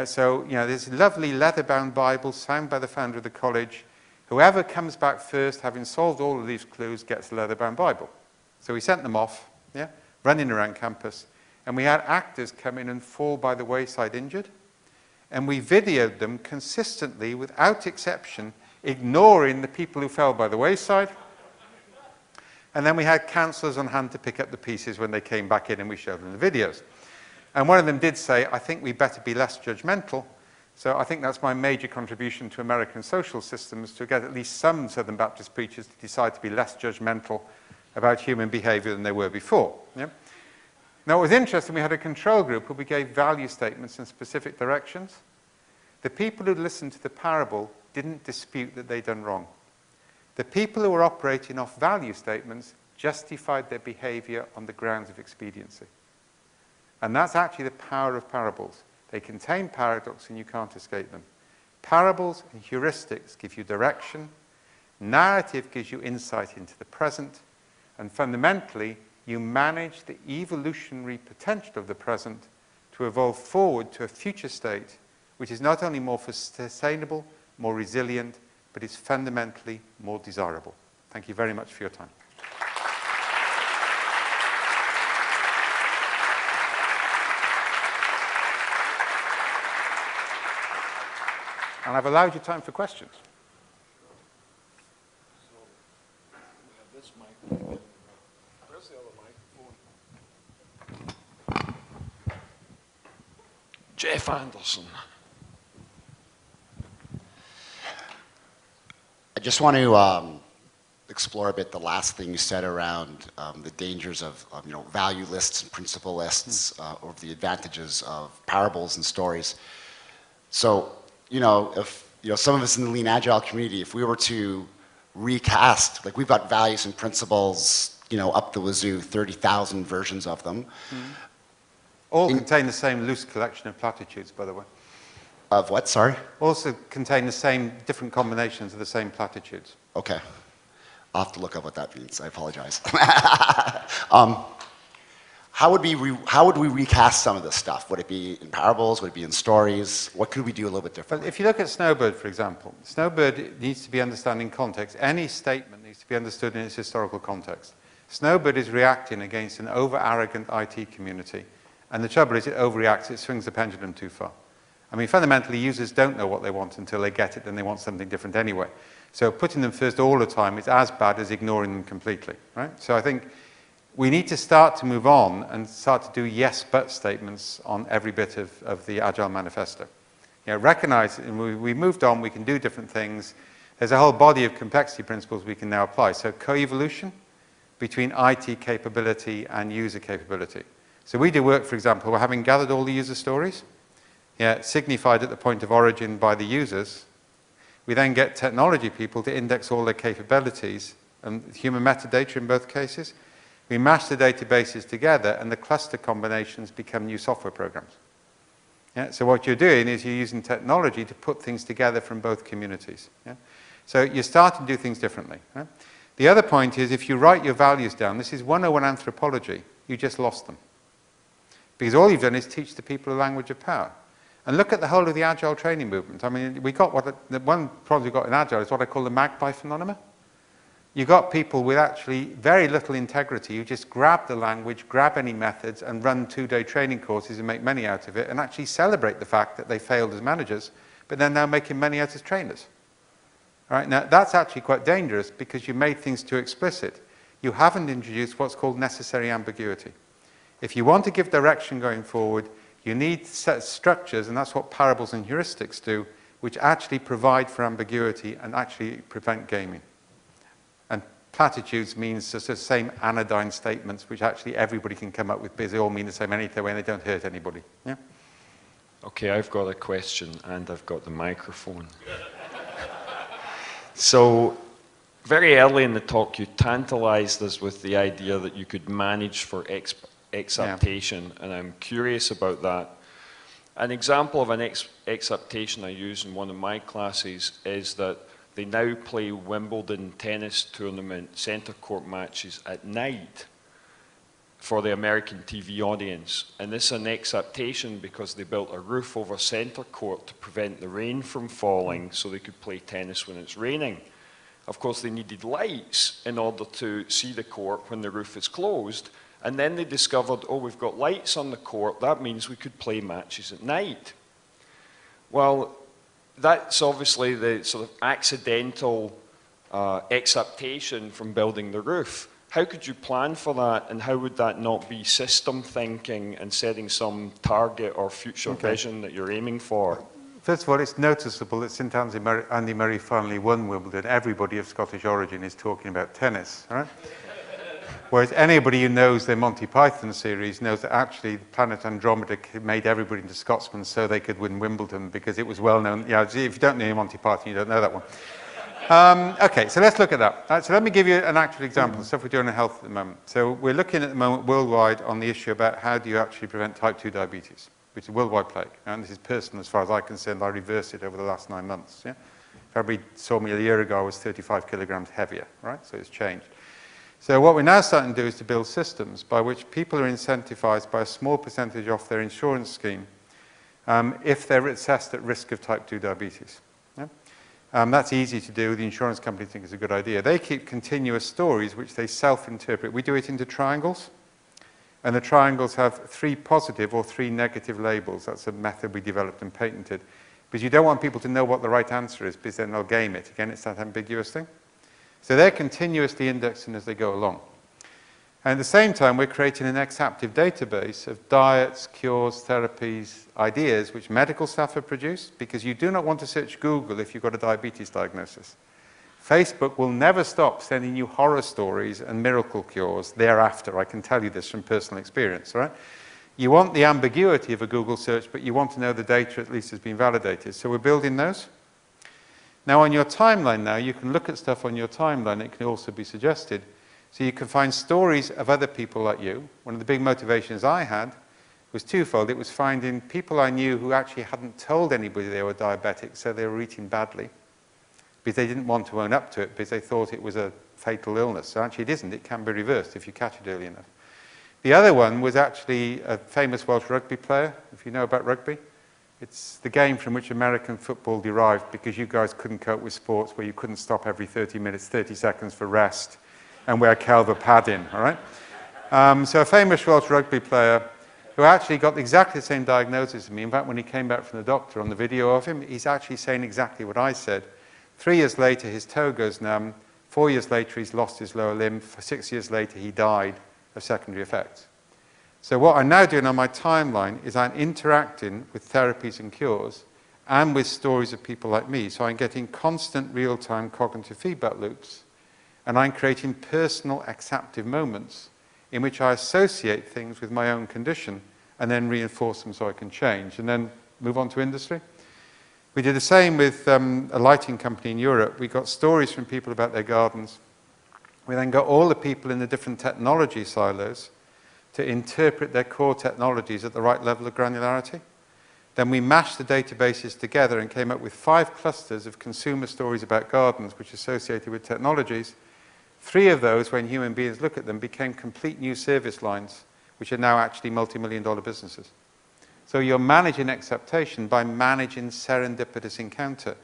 So there's lovely leather-bound Bibles signed by the founder of the college. Whoever comes back first, having solved all of these clues, gets the leather-bound Bible. So we sent them off, running around campus, and we had actors come in and fall by the wayside injured. And we videoed them consistently, without exception, ignoring the people who fell by the wayside. And then we had counselors on hand to pick up the pieces when they came back in, and we showed them the videos. And one of them did say, "I think we better be less judgmental." So I think that's my major contribution to American social systems, to get at least some Southern Baptist preachers to decide to be less judgmental about human behavior than they were before. Yeah? Now, it was interesting. We had a control group where we gave value statements and specific directions. The people who listened to the parable didn't dispute that they'd done wrong. The people who were operating off value statements justified their behavior on the grounds of expediency. And that's actually the power of parables. They contain paradox, and you can't escape them. Parables and heuristics give you direction. Narrative gives you insight into the present. And fundamentally, you manage the evolutionary potential of the present to evolve forward to a future state which is not only more sustainable, more resilient, but is fundamentally more desirable. Thank you very much for your time. And I've allowed you time for questions. So we have this mic. Where's the other microphone? Jeff Anderson. I just want to, explore a bit the last thing you said around the dangers of value lists and principle lists, or the advantages of parables and stories. So, if some of us in the Lean Agile community, if we were to recast, like we've got values and principles, up the wazoo, 30,000 versions of them. All contain the same loose collection of platitudes, by the way. Of what, sorry? Also contain the same different combinations of the same platitudes. Okay. I'll have to look up what that means. I apologize. How would we recast some of this stuff? Would it be in parables? Would it be in stories? What could we do a little bit differently? Well, if you look at Snowbird, for example, Snowbird needs to be understood in context. Any statement needs to be understood in its historical context. Snowbird is reacting against an over-arrogant IT community. And the trouble is it overreacts, it swings the pendulum too far. I mean, fundamentally, users don't know what they want until they get it, and they want something different anyway. So putting them first all the time is as bad as ignoring them completely, right? So I think we need to start to move on and start to do yes, but statements on every bit of the Agile Manifesto. Recognize, we moved on, we can do different things. There's a whole body of complexity principles we can now apply. So co-evolution between IT capability and user capability. So we do work, for example, we're having gathered all the user stories, signified at the point of origin by the users. We then get technology people to index all their capabilities and human metadata in both cases. We mash the databases together, and the cluster combinations become new software programs. So what you're doing is you're using technology to put things together from both communities. So you start to do things differently. The other point is if you write your values down, this is 101 anthropology, you just lost them. Because all you've done is teach the people a language of power. And look at the whole of the Agile training movement. I mean, the one problem we've got in Agile is what I call the magpie phenomenon. You've got people with actually very little integrity who just grab the language, grab any methods, and run 2-day training courses and make money out of it, and actually celebrate the fact that they failed as managers, but they're now making money out as trainers. All right, now, that's actually quite dangerous because you made things too explicit. You haven't introduced what's called necessary ambiguity. If you want to give direction going forward, you need set structures, and that's what parables and heuristics do, which actually provide for ambiguity and actually prevent gaming. And platitudes means just the same anodyne statements, which actually everybody can come up with because they all mean the same anything when they don't hurt anybody. Yeah? Okay, I've got a question, and I've got the microphone. So, very early in the talk, you tantalized us with the idea that you could manage for exaptation, and I'm curious about that. An example of an exaptation I use in one of my classes is that they now play Wimbledon tennis tournament center court matches at night for the American TV audience. And this is an exaptation because they built a roof over center court to prevent the rain from falling so they could play tennis when it's raining. Of course, they needed lights in order to see the court when the roof is closed. And then they discovered, oh, we've got lights on the court. That means we could play matches at night. Well, that's obviously the sort of accidental exaptation from building the roof. How could you plan for that, and how would that not be system thinking and setting some target or future vision that you're aiming for? First of all, it's noticeable that since Andy Murray finally won Wimbledon, everybody of Scottish origin is talking about tennis, all right? Whereas anybody who knows the Monty Python series knows that actually the planet Andromeda made everybody into Scotsmen so they could win Wimbledon because it was well known. Yeah, if you don't know Monty Python, you don't know that one. Okay, so let's look at that. So let me give you an actual example of stuff we're doing in health at the moment. So we're looking at the moment worldwide on the issue about how do you actually prevent type 2 diabetes, which is a worldwide plague. And this is personal as far as I'm concerned. I reversed it over the last 9 months. Yeah? If everybody saw me a year ago, I was 35 kilograms heavier, right? So it's changed. So what we're now starting to do is to build systems by which people are incentivized by a small percentage off their insurance scheme if they're assessed at risk of type 2 diabetes. Yeah? That's easy to do. The insurance company think it's a good idea. They keep continuous stories which they self-interpret. We do it into triangles. And the triangles have 3 positive or 3 negative labels. That's a method we developed and patented. Because you don't want people to know what the right answer is because then they'll game it. Again, it's that ambiguous thing. So they're continuously indexing as they go along. And at the same time, we're creating an exaptive database of diets, cures, therapies, ideas which medical staff have produced, because you do not want to search Google if you've got a diabetes diagnosis. Facebook will never stop sending you horror stories and miracle cures thereafter. I can tell you this from personal experience, right? You want the ambiguity of a Google search, but you want to know the data at least has been validated. So we're building those. Now on your timeline now, you can look at stuff on your timeline. It can also be suggested. So you can find stories of other people like you. One of the big motivations I had was twofold. It was finding people I knew who actually hadn't told anybody they were diabetic, so they were eating badly, because they didn't want to own up to it, because they thought it was a fatal illness. So actually it isn't. It can be reversed if you catch it early enough. The other one was actually a famous Welsh rugby player, if you know about rugby. It's the game from which American football derived, because you guys couldn't cope with sports where you couldn't stop every 30 minutes, 30 seconds for rest, and wear Calver padding, all right? So a famous Welsh rugby player who actually got exactly the same diagnosis as me. In fact, when he came back from the doctor on the video of him, he's actually saying exactly what I said. 3 years later, his toe goes numb. 4 years later, he's lost his lower limb. 6 years later, he died of secondary effects. So what I'm now doing on my timeline is I'm interacting with therapies and cures and with stories of people like me. So I'm getting constant real-time cognitive feedback loops, and I'm creating personal acceptive moments in which I associate things with my own condition and then reinforce them so I can change, and then move on to industry. We did the same with a lighting company in Europe. We got stories from people about their gardens. We then got all the people in the different technology silos to interpret their core technologies at the right level of granularity. Then we mashed the databases together and came up with 5 clusters of consumer stories about gardens which are associated with technologies. 3 of those, when human beings look at them, became complete new service lines, which are now actually multi-million-dollar businesses. So you're managing acceptation by managing serendipitous encounter,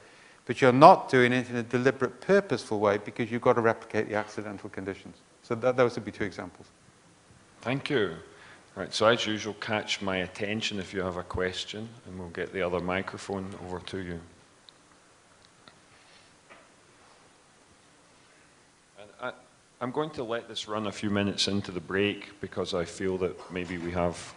but you're not doing it in a deliberate, purposeful way, because you've got to replicate the accidental conditions. So those would be 2 examples. Thank you. Right, so as usual, catch my attention if you have a question, and we'll get the other microphone over to you. And I'm going to let this run a few minutes into the break, because I feel that maybe we have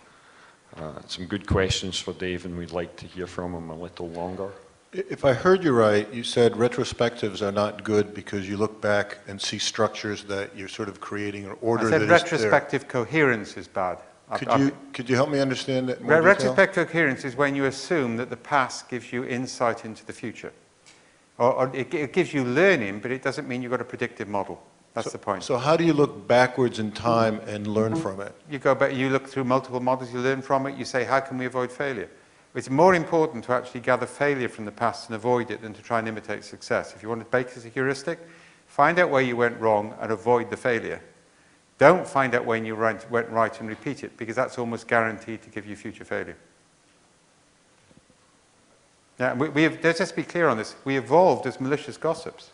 some good questions for Dave, and we'd like to hear from him a little longer. If I heard you right, you said retrospectives are not good because you look back and see structures that you're sort of creating or order that is there. I said retrospective coherence is bad. Could you help me understand that more retrospective coherence is when you assume that the past gives you insight into the future. Or it gives you learning, but it doesn't mean you've got a predictive model. That's the point. So how do you look backwards in time and learn from it? You go back, you look through multiple models, you learn from it, you say, how can we avoid failure? It's more important to actually gather failure from the past and avoid it than to try and imitate success. If you want to bake as a heuristic, find out where you went wrong and avoid the failure. Don't find out when you went right and repeat it, because that's almost guaranteed to give you future failure. Yeah, let's just be clear on this. We evolved as malicious gossips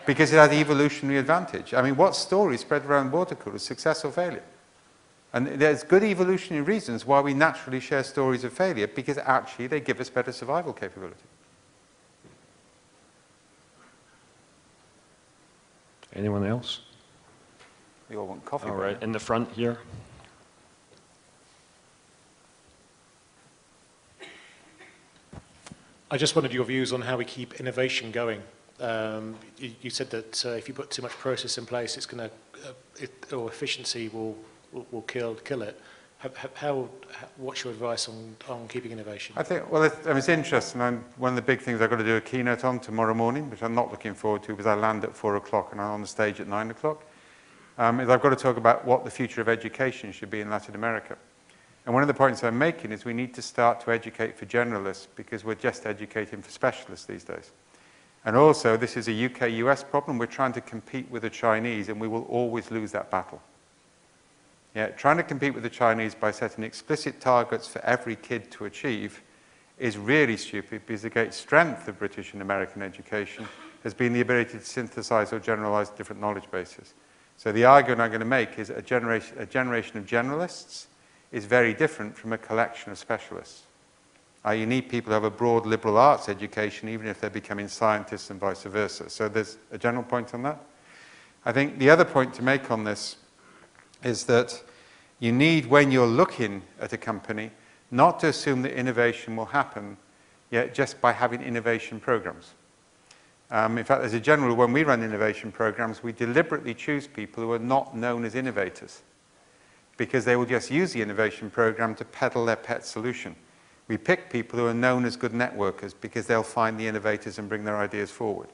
because it had the evolutionary advantage. I mean, what story spread around water coolers, success or failure? And there's good evolutionary reasons why we naturally share stories of failure, because actually they give us better survival capability. Anyone else? We all want coffee. All right, in the front here. I just wanted your views on how we keep innovation going. You said that if you put too much process in place, it's going to, or efficiency will kill it. What's your advice on keeping innovation? I think, well, it's interesting. One of the big things I've got to do a keynote on tomorrow morning, which I'm not looking forward to because I land at 4 o'clock and I'm on the stage at 9 o'clock, is I've got to talk about what the future of education should be in Latin America. And one of the points I'm making is we need to start to educate for generalists, because we're just educating for specialists these days. And also, this is a UK-US problem. We're trying to compete with the Chinese, and we will always lose that battle. Yeah, trying to compete with the Chinese by setting explicit targets for every kid to achieve is really stupid, because the great strength of British and American education has been the ability to synthesize or generalize different knowledge bases. So the argument I'm going to make is a generation of generalists is very different from a collection of specialists. You need people who have a broad liberal arts education, even if they're becoming scientists and vice versa. So there's a general point on that. I think the other point to make on this is that you need, when you're looking at a company, not to assume that innovation will happen yet just by having innovation programs. In fact, as a general, when we run innovation programs, we deliberately choose people who are not known as innovators because they will just use the innovation program to peddle their pet solution. We pick people who are known as good networkers because they'll find the innovators and bring their ideas forward.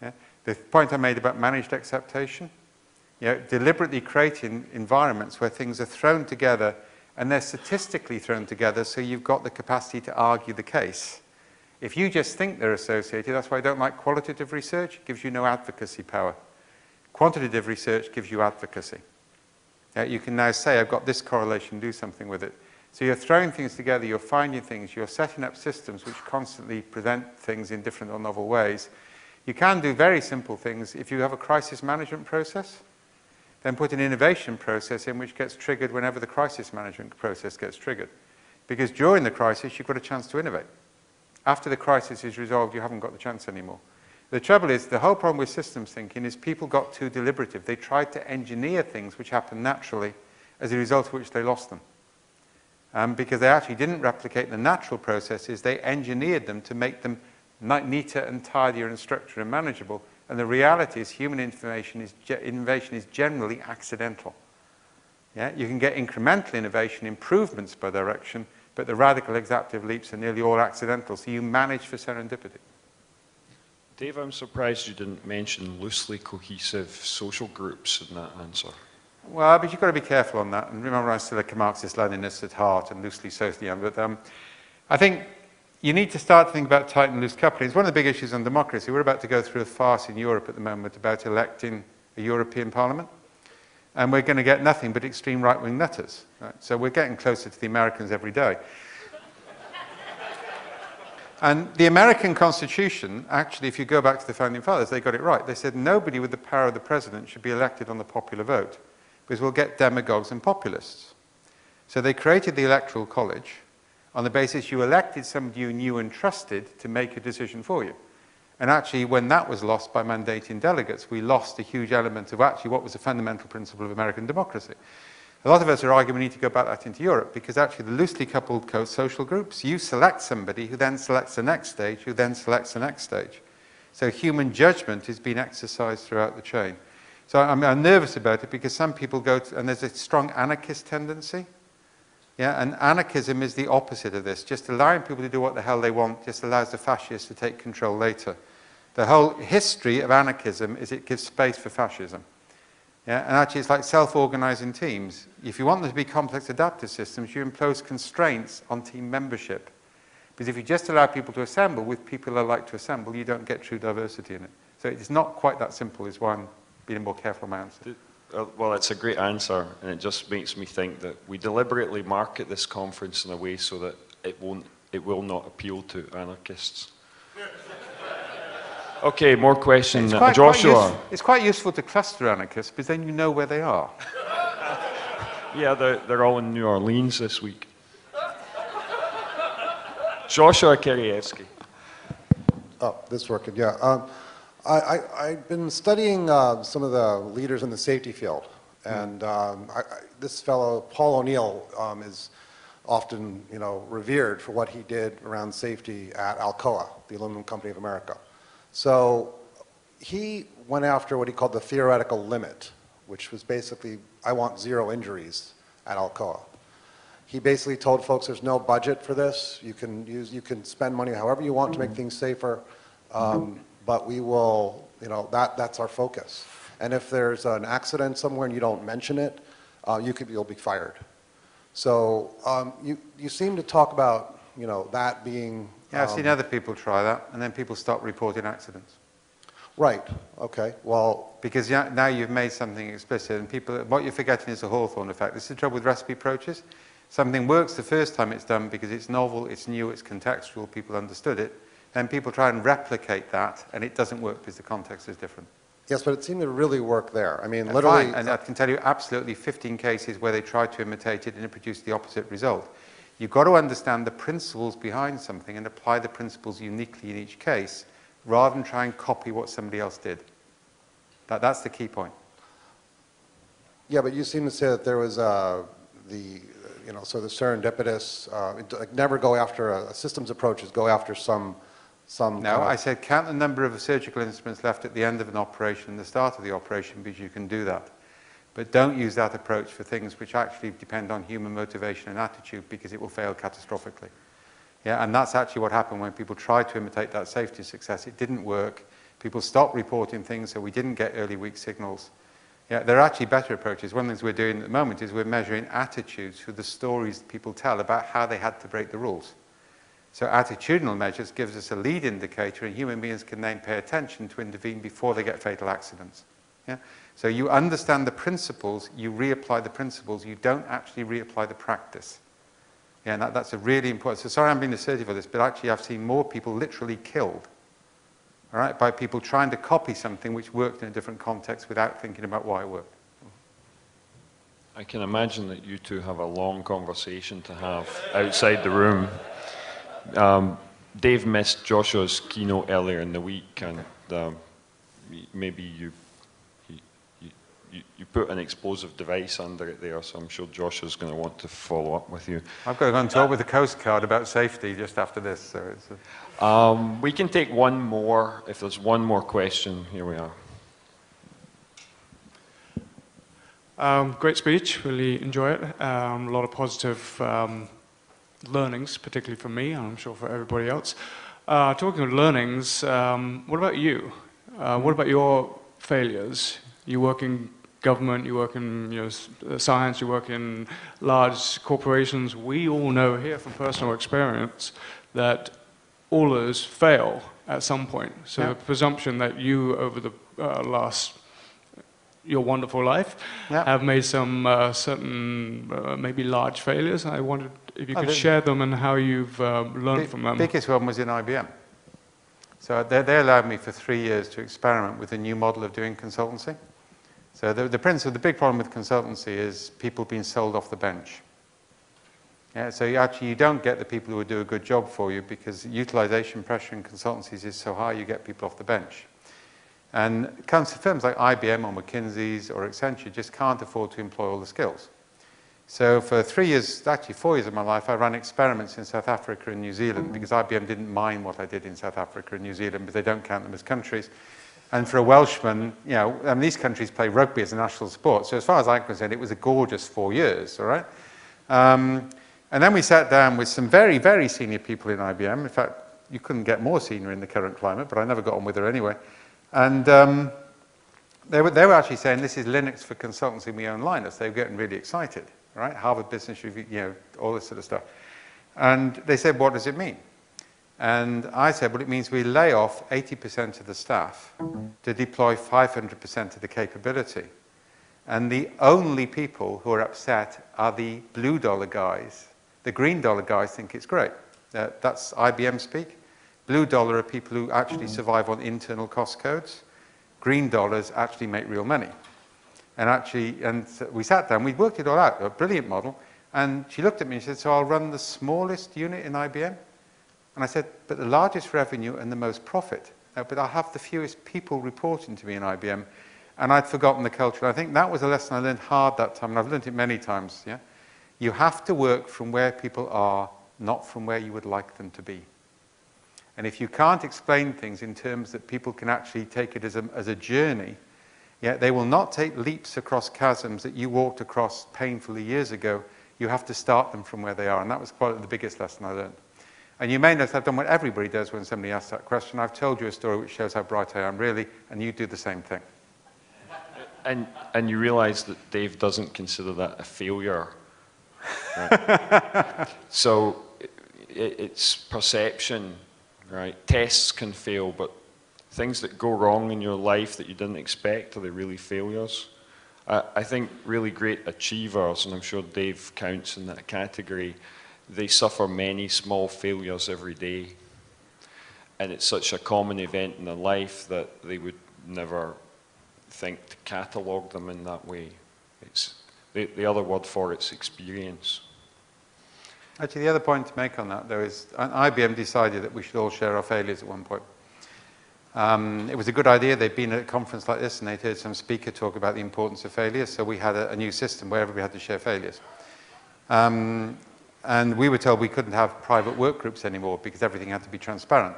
Yeah? The point I made about managed acceptation, deliberately creating environments where things are thrown together and they're statistically thrown together so you've got the capacity to argue the case. If you just think they're associated, that's why I don't like qualitative research. It gives you no advocacy power. Quantitative research gives you advocacy. You can now say, I've got this correlation, do something with it. So you're throwing things together, you're finding things, you're setting up systems which constantly present things in different or novel ways. You can do very simple things. If you have a crisis management process, then put an innovation process in which gets triggered whenever the crisis management process gets triggered. Because during the crisis, you've got a chance to innovate. After the crisis is resolved, you haven't got the chance anymore. The trouble is, the whole problem with systems thinking is people got too deliberative. They tried to engineer things which happen naturally, as a result of which they lost them. Because they actually didn't replicate the natural processes, they engineered them to make them neater and tidier and structured and manageable. And the reality is human innovation is generally accidental. Yeah? You can get incremental innovation, improvements by direction, but the radical exactive leaps are nearly all accidental, so you manage for serendipity. Dave, I'm surprised you didn't mention loosely cohesive social groups in that answer. Well, but you've got to be careful on that. And remember, I'm still a Marxist-Leninist at heart and loosely socially. But I think you need to start to think about tight and loose coupling. It's one of the big issues on democracy. We're about to go through a farce in Europe at the moment about electing a European Parliament. And we're going to get nothing but extreme right-wing nutters. Right? So we're getting closer to the Americans every day. And the American Constitution, actually, if you go back to the Founding Fathers, they got it right. They said nobody with the power of the president should be elected on the popular vote, because we'll get demagogues and populists. So they created the Electoral College on the basis you elected somebody you knew and trusted to make a decision for you. And actually, when that was lost by mandating delegates, we lost a huge element of actually what was a fundamental principle of American democracy. A lot of us are arguing we need to go back that into Europe because actually the loosely coupled social groups, you select somebody who then selects the next stage, who then selects the next stage. So human judgment is being exercised throughout the chain. So I'm nervous about it because some people go to, and there's a strong anarchist tendency. Yeah, and anarchism is the opposite of this. Just allowing people to do what the hell they want just allows the fascists to take control later. The whole history of anarchism is it gives space for fascism. Yeah, and actually it's like self-organizing teams. If you want them to be complex adaptive systems, you impose constraints on team membership. Because if you just allow people to assemble with people who like to assemble, you don't get true diversity in it. So it's not quite that simple is why I'm being more careful in my answer. Well, it's a great answer, and it just makes me think that we deliberately market this conference in a way so that it will not appeal to anarchists. Okay, more questions. Joshua. It's quite useful to cluster anarchists because then you know where they are. Yeah, they're all in New Orleans this week. Joshua Kerievsky. Oh, this working, yeah. I've been studying some of the leaders in the safety field, and this fellow, Paul O'Neill, is often, revered for what he did around safety at Alcoa, the aluminum company of America. So he went after what he called the theoretical limit, which was basically, I want 0 injuries at Alcoa. He basically told folks there's no budget for this. You can spend money however you want to make things safer, but we will, that's our focus. And if there's an accident somewhere and you don't mention it, you'll be fired. So you seem to talk about, that being. Yeah, I've seen other people try that, and then people stop reporting accidents. Right. Okay. Well, because now you've made something explicit, and people, what you're forgetting is the Hawthorne effect. This is the trouble with recipe approaches. Something works the first time it's done because it's novel, it's new, it's contextual, people understood it. Then people try and replicate that, and it doesn't work because the context is different. Yes, but it seemed to really work there. I mean, literally. Fine. And I can tell you absolutely 15 cases where they tried to imitate it and it produced the opposite result. You've got to understand the principles behind something and apply the principles uniquely in each case, rather than try and copy what somebody else did. That's the key point. Yeah, but you seem to say that there was so the serendipitous, never go after a systems approach is go after some some No, I said count the number of surgical instruments left at the end of an operation and the start of the operation, because you can do that. But don't use that approach for things which actually depend on human motivation and attitude, because it will fail catastrophically. Yeah, and that's actually what happened when people tried to imitate that safety success. It didn't work. People stopped reporting things, so we didn't get early weak signals. Yeah, there are actually better approaches. One of the things we're doing at the moment is we're measuring attitudes through the stories people tell about how they had to break the rules. So attitudinal measures gives us a lead indicator, and human beings can then pay attention to intervene before they get fatal accidents. Yeah? So you understand the principles, you reapply the principles, you don't actually reapply the practice. Yeah, and that's a really important. So sorry I'm being assertive for this, but actually I've seen more people literally killed, all right, by people trying to copy something which worked in a different context without thinking about why it worked. I can imagine that you two have a long conversation to have outside the room. Dave missed Joshua's keynote earlier in the week, and maybe you put an explosive device under it there, so I'm sure Joshua's going to want to follow up with you. I've got to go and talk with the Coast Guard about safety just after this. So it's we can take one more. If there's one more question, here we are. Great speech, really enjoy it. A lot of positive learnings, particularly for me, and I'm sure for everybody else. Talking of learnings, what about you? What about your failures? You work in government, you work in science, you work in large corporations. We all know here from personal experience that all those fail at some point. So the presumption that you, over the your wonderful life, have made some certain, maybe large failures. I wondered if you could share them and how you've learned from them. The biggest one was in IBM. So they allowed me for 3 years to experiment with a new model of doing consultancy. So the big problem with consultancy is people being sold off the bench. Yeah, so you don't get the people who will do a good job for you, because utilization pressure in consultancies is so high you get people off the bench. And firms like IBM or McKinsey's or Accenture just can't afford to employ all the skills. So for 3 years, actually 4 years of my life, I ran experiments in South Africa and New Zealand, because IBM didn't mind what I did in South Africa and New Zealand, but they don't count them as countries. And for a Welshman, these countries play rugby as a national sport. So as far as I'm concerned, it was a gorgeous 4 years, all right? And then we sat down with some very, very senior people in IBM. In fact, you couldn't get more senior in the current climate, but I never got on with her anyway. And they were actually saying, this is Linux for consultancy, we own Linux. They were getting really excited, right? Harvard Business Review, all this sort of stuff. And they said, what does it mean? And I said, well, it means we lay off 80% of the staff to deploy 500% of the capability. And the only people who are upset are the blue-dollar guys. The green-dollar guys think it's great. That's IBM speak. Blue dollar are people who actually survive on internal cost codes. Green dollars actually make real money. And so we sat down, we worked it all out, a brilliant model. And she looked at me and said, so I'll run the smallest unit in IBM? And I said, but the largest revenue and the most profit. But I'll have the fewest people reporting to me in IBM. And I'd forgotten the culture. I think that was a lesson I learned hard that time, and I've learned it many times. Yeah? You have to work from where people are, not from where you would like them to be. And if you can't explain things in terms that people can actually take it as a journey, they will not take leaps across chasms that you walked across painfully years ago. You have to start them from where they are. And that was probably the biggest lesson I learned. And you may notice I've done what everybody does when somebody asks that question. I've told you a story which shows how bright I am, really, and you do the same thing. And you realize that Dave doesn't consider that a failure. Right? So it's perception, right? Tests can fail, but things that go wrong in your life that you didn't expect, are they really failures? I think really great achievers, and I'm sure Dave counts in that category, they suffer many small failures every day. And it's such a common event in their life that they would never think to catalogue them in that way. It's the other word for it's experience. Actually, the other point to make on that, though, is IBM decided that we should all share our failures at one point. It was a good idea. They'd been at a conference like this, and they'd heard some speaker talk about the importance of failures, so we had a new system where everybody had to share failures. And we were told we couldn't have private work groups anymore because everything had to be transparent.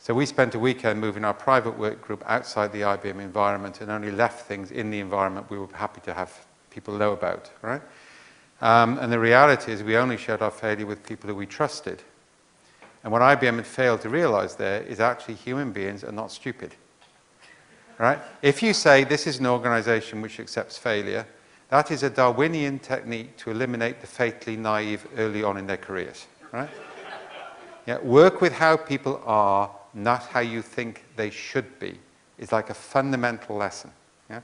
So we spent a weekend moving our private work group outside the IBM environment and only left things in the environment we were happy to have people know about, right? And the reality is we only shared our failure with people who we trusted. And what IBM had failed to realize there is actually human beings are not stupid, right? If you say this is an organization which accepts failure, that is a Darwinian technique to eliminate the fatally naive early on in their careers, right? Yeah, work with how people are, not how you think they should be, is like a fundamental lesson, yeah?